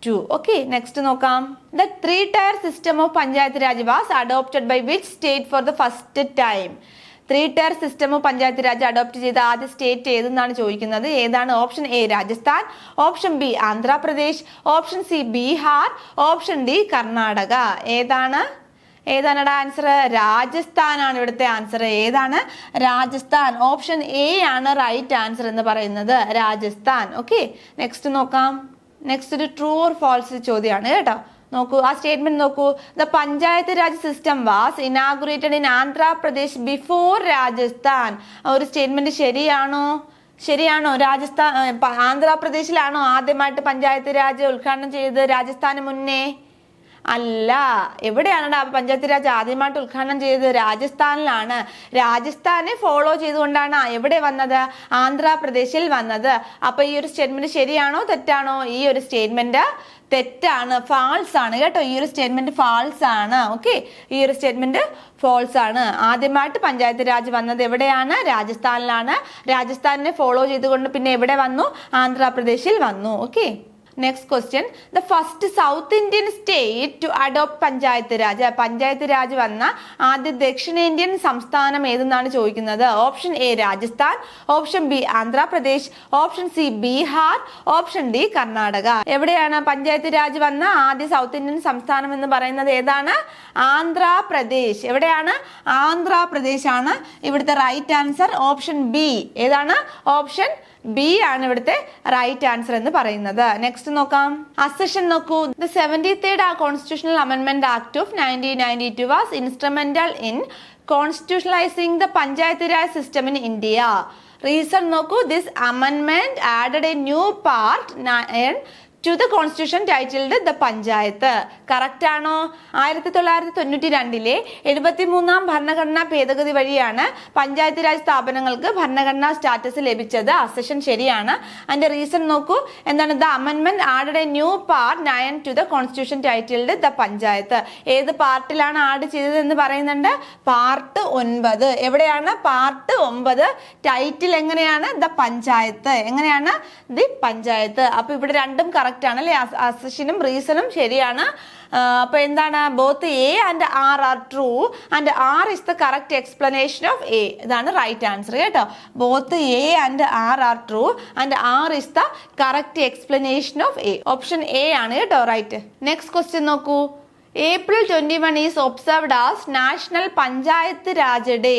2. Okay, next നോക്കാം. The 3-tier system of panchayat raj was adopted by which state for the first time? 3-tier system of panchayat raj adopt ചെയ്ത ആദ്യ state ഏതെന്നാണ് ചോദിക്കുന്നത്. ഏതാണ്? Option A Rajasthan, option B Andhra Pradesh, option C Bihar, option D Karnataka. ഏതാണടാ answer? Rajasthan ആണ് ഇവിടുത്തെ answer. ഏതാണ്? രാജസ്ഥാൻ. ഓപ്ഷൻ എ ആണ് റൈറ്റ് ആൻസർ എന്ന് പറയുന്നത്. രാജസ്ഥാൻ. ഓക്കെ, നെക്സ്റ്റ് നോക്കാം. നെക്സ്റ്റ് ഒരു ട്രൂ ഓർ ഫാൾസ് ചോദ്യമാണ് കേട്ടോ. നോക്കൂ, ആ സ്റ്റേറ്റ്മെന്റ് നോക്കൂ. The panchayat raj system was inaugurated in Andhra Pradesh before Rajasthan. ഒരു സ്റ്റേറ്റ്മെന്റ് ശരിയാണോ? ആന്ധ്രാപ്രദേശിലാണോ ആദ്യമായിട്ട് പഞ്ചായത്ത് രാജ് ഉദ്ഘാടനം ചെയ്തത്? രാജസ്ഥാന് മുന്നേ അല്ല. എവിടെയാണ് പഞ്ചായത്ത് രാജ് ആദ്യമായിട്ട് ഉദ്ഘാടനം ചെയ്തത്? രാജസ്ഥാനിലാണ്. രാജസ്ഥാനെ ഫോളോ ചെയ്തുകൊണ്ടാണ് എവിടെ വന്നത്? ആന്ധ്രാപ്രദേശിൽ വന്നത്. അപ്പൊ ഈ ഒരു സ്റ്റേറ്റ്മെന്റ് ശരിയാണോ തെറ്റാണോ? ഈ ഒരു സ്റ്റേറ്റ്മെന്റ് തെറ്റാണ്, ഫാൾസ് ആണ് കേട്ടോ. ഈ ഒരു സ്റ്റേറ്റ്മെന്റ് ഫാൾസ് ആണ്. ഓക്കെ, ഈ ഒരു സ്റ്റേറ്റ്മെന്റ് ഫോൾസ് ആണ്. ആദ്യമായിട്ട് പഞ്ചായത്ത് രാജ് വന്നത് എവിടെയാണ്? രാജസ്ഥാനിലാണ്. രാജസ്ഥാനിനെ ഫോളോ ചെയ്തുകൊണ്ട് പിന്നെ എവിടെ വന്നു? ആന്ധ്രാപ്രദേശിൽ വന്നു. Okay, next question. The first south Indian state to adopt panchayat raj. Panchayat raj വന്ന ആദ്യ ദക്ഷിണേന്ത്യൻ സംസ്ഥാനം ഏതെന്നാണ് ചോദിക്കുന്നത്. Option A Rajasthan, option B Andhra Pradesh, option C Bihar, option D Karnataka. എവിടെയാണ് പഞ്ചായത്ത് രാജ് വന്ന ആദ്യ സൗത്ത് ഇന്ത്യൻ സംസ്ഥാനം എന്ന് പറയുന്നത്? ഏതാണ്? ആന്ധ്രാപ്രദേശ്. എവിടെയാണ്? ആന്ധ്രാപ്രദേശ് ആണ് ഇവിടുത്തെ റൈറ്റ് ആൻസർ. Option B. ഏതാണ്? ഓപ്ഷൻ ബി ആണ് ഇവിടുത്തെ റൈറ്റ് ആൻസർ എന്ന് പറയുന്നത്. നെക്സ്റ്റ് നോക്കാം. അസഷൻ നോക്കൂ. ദ 73rd കോൺസ്റ്റിറ്റ്യൂഷണൽ അമെൻമെന്റ് act of 1992 was instrumental in constitutionalising the panchayat raj system in India. Reason നോക്കൂ. ദിസ് അമെൻമെന്റ് added a new part 9 to the constitution titled the panchayat. Correct ആണോ? 1992 73-ാം ഭരണഘടനാ ഭേദഗതി വഴിയാണ് പഞ്ചായത്ത് രാജ് സ്ഥാപനങ്ങൾക്ക് ഭരണഘടനാ സ്റ്റാറ്റസ് ലഭിച്ചത്. അസഷൻ ശരിയാണ്. അതിന്റെ റീസൺ നോക്കൂ. എന്താണ്? ദ അമെൻമെന്റ് added a new part 9 to the constitution titled the panchayat. ഏത് പാർട്ടിലാണ് ആഡ് ചെയ്തത് എന്ന് പറയുന്നുണ്ട്? പാർട്ട് 9. എവിടെയാണ്? പാർട്ട് 9. ടൈറ്റിൽ എങ്ങനെയാണ്? ദ പഞ്ചായത്ത്. എങ്ങനെയാണ്? ദി പഞ്ചായത്ത്. അപ്പൊ ഇവിടെ രണ്ടും കറക്റ്റ് ആണ് അല്ലെ? അസഷനും റീസണും ശരിയാണ്. അപ്പൊ എന്താണ്? Both A and R are true and R is the correct explanation of A. ഇതാണ് റൈറ്റ് ആൻസർ കേട്ടോ. Both A and R are true and R is the correct explanation of A. Option A ആണ് കേട്ടോ right. Next question നോക്കൂ. April 21 is observed as national panchayat raj day.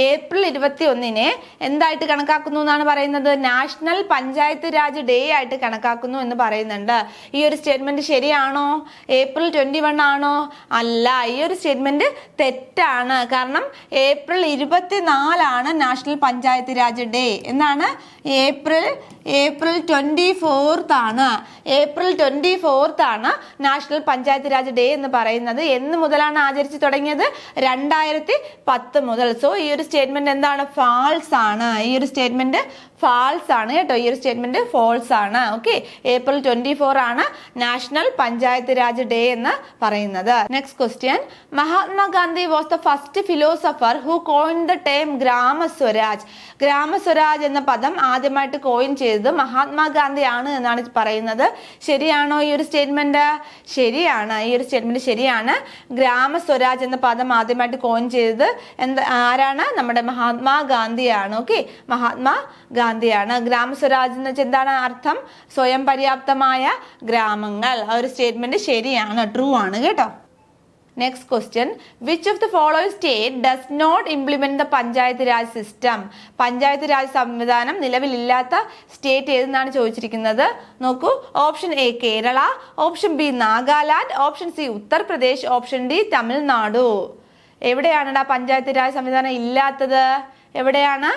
April 21 എന്തായിട്ട് കണക്കാക്കുന്നു എന്നാണ് പറയുന്നത്? National panchayat raj day ആയിട്ട് കണക്കാക്കുന്നു എന്ന് പറയുന്നുണ്ട്. ഈ ഒരു സ്റ്റേറ്റ്മെന്റ് ശരിയാണോ? April 21 ആണോ? അല്ല, ഈ ഒരു സ്റ്റേറ്റ്മെന്റ് തെറ്റാണ്. കാരണം April 24 national panchayat raj day. എന്നാണ്? April 24 ആണ്. April 24 ആണ് നാഷണൽ പഞ്ചായത്ത് രാജ് ഡേ എന്ന് പറയുന്നത്. എന്ന് മുതലാണ് ആചരിച്ചു തുടങ്ങിയത്? 2010 മുതൽ. സോ ഈ ഒരു സ്റ്റേറ്റ്മെന്റ് എന്താണ്? ഫാൾസ് ആണ്. ഈ ഒരു സ്റ്റേറ്റ്മെന്റ് ഫാൾസ് ആണ് കേട്ടോ. ഈ ഒരു സ്റ്റേറ്റ്മെന്റ് ഫോൾസ് ആണ്. ഓക്കെ, April 24 ആണ് നാഷണൽ പഞ്ചായത്ത് രാജ് ഡേ എന്ന് പറയുന്നത്. Next question. Mahatma Gandhi was the first philosopher who coined the term GramSwaraj. GramSwaraj എന്ന പദം ആദ്യമായിട്ട് കോയിൻ ചെയ്തത് മഹാത്മാഗാന്ധി ആണ് എന്നാണ് പറയുന്നത്. ശരിയാണോ ഈ ഒരു സ്റ്റേറ്റ്മെന്റ്? ശരിയാണ്. ഈ ഒരു സ്റ്റേറ്റ്മെന്റ് ശരിയാണ്. ഗ്രാമസ്വരാജ് എന്ന പദം ആദ്യമായിട്ട് കോയിൻ ചെയ്തത് ആരാണ്? നമ്മുടെ മഹാത്മാഗാന്ധിയാണ്. ഓക്കെ, മഹാത്മാഗാന്ധിയാണ്. ഗ്രാമസ്വരാജ് എന്ന് വെച്ചാൽ എന്താണ് അർത്ഥം? സ്വയം പര്യാപ്തമായ ഗ്രാമങ്ങൾ. ആ ഒരു സ്റ്റേറ്റ്മെന്റ് ശരിയാണ്, ട്രൂ ആണ് കേട്ടോ. Next question. Which of the following state does not implement the panchayat raj system? Panchayat raj സംവിധാനം നിലവിലില്ലാത്ത സ്റ്റേറ്റ് ഏതെന്നാണ് ചോദിച്ചിരിക്കുന്നത്. നോക്കൂ. Option A Kerala, option B Nagaland, option C Uttar Pradesh, option D Tamil Nadu. എവിടെയാണ് പഞ്ചായത്ത് രാജ് സംവിധാനം ഇല്ലാത്തത്? എവിടെയാണ്?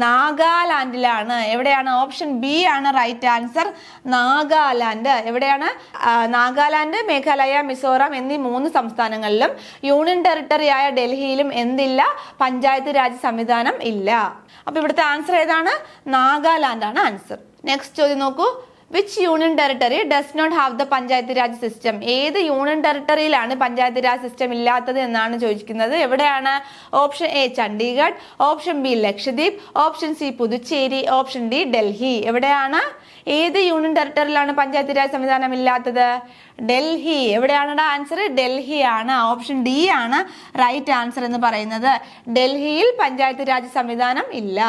നാഗാലാൻഡിലാണ്. എവിടെയാണ്? ഓപ്ഷൻ ബി ആണ് റൈറ്റ് ആൻസർ. നാഗാലാൻഡ്. എവിടെയാണ്? നാഗാലാൻഡ്, മേഘാലയ, മിസോറാം എന്നീ 3 സംസ്ഥാനങ്ങളിലും യൂണിയൻ ടെറിട്ടറി ആയ ഡൽഹിയിലും എന്തില്ല? പഞ്ചായത്ത് രാജ് സംവിധാനം ഇല്ല. അപ്പൊ ഇവിടുത്തെ ആൻസർ ഏതാണ്? നാഗാലാൻഡ് ആണ് ആൻസർ. നെക്സ്റ്റ് ചോദ്യം നോക്കൂ. Which union territory does not have the panchayat raj system? ഏത് യൂണിയൻ ടെറിട്ടറിയിലാണ് പഞ്ചായത്ത് രാജ് സിസ്റ്റം ഇല്ലാത്തത് എന്നാണ് ചോദിക്കുന്നത്. എവിടെയാണ്? Option A Chandigarh, option B Lakshadweep, option C Puducherry, option D Delhi. എവിടെയാണ്? ഏത് യൂണിയൻ ടെറിട്ടറിയിലാണ് പഞ്ചായത്ത് രാജ് സംവിധാനം ഇല്ലാത്തത്? ഡൽഹി. എവിടെയാണ് ആൻസർ? ഡൽഹി ആണ്. ഓപ്ഷൻ ഡി ആണ് റൈറ്റ് ആൻസർ എന്ന് പറയുന്നത്. ഡൽഹിയിൽ പഞ്ചായത്ത് രാജ് സംവിധാനം ഇല്ല.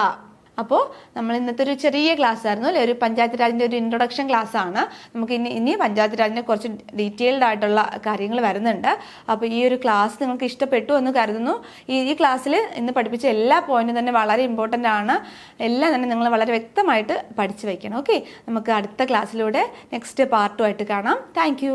അപ്പോൾ നമ്മൾ ഇന്നത്തെ ഒരു ചെറിയ ക്ലാസ് ആയിരുന്നു അല്ലെ? ഒരു പഞ്ചായത്ത് രാജിൻ്റെ ഒരു ഇൻട്രൊഡക്ഷൻ ക്ലാസ് ആണ്. നമുക്ക് ഇനി പഞ്ചായത്ത് രാജിനെ കുറച്ച് ഡീറ്റെയിൽഡ് ആയിട്ടുള്ള കാര്യങ്ങൾ വരുന്നുണ്ട്. അപ്പോൾ ഈ ഒരു ക്ലാസ് നിങ്ങൾക്ക് ഇഷ്ടപ്പെട്ടു എന്ന് കരുതുന്നു. ഈ ക്ലാസ്സിൽ ഇന്ന് പഠിപ്പിച്ച എല്ലാ പോയിന്റും തന്നെ വളരെ ഇമ്പോർട്ടൻ്റ് ആണ്. എല്ലാം തന്നെ നിങ്ങൾ വളരെ വ്യക്തമായിട്ട് പഠിച്ചു വയ്ക്കണം. ഓക്കെ, നമുക്ക് അടുത്ത ക്ലാസ്സിലൂടെ നെക്സ്റ്റ് പാർട്ടുമായിട്ട് കാണാം. താങ്ക്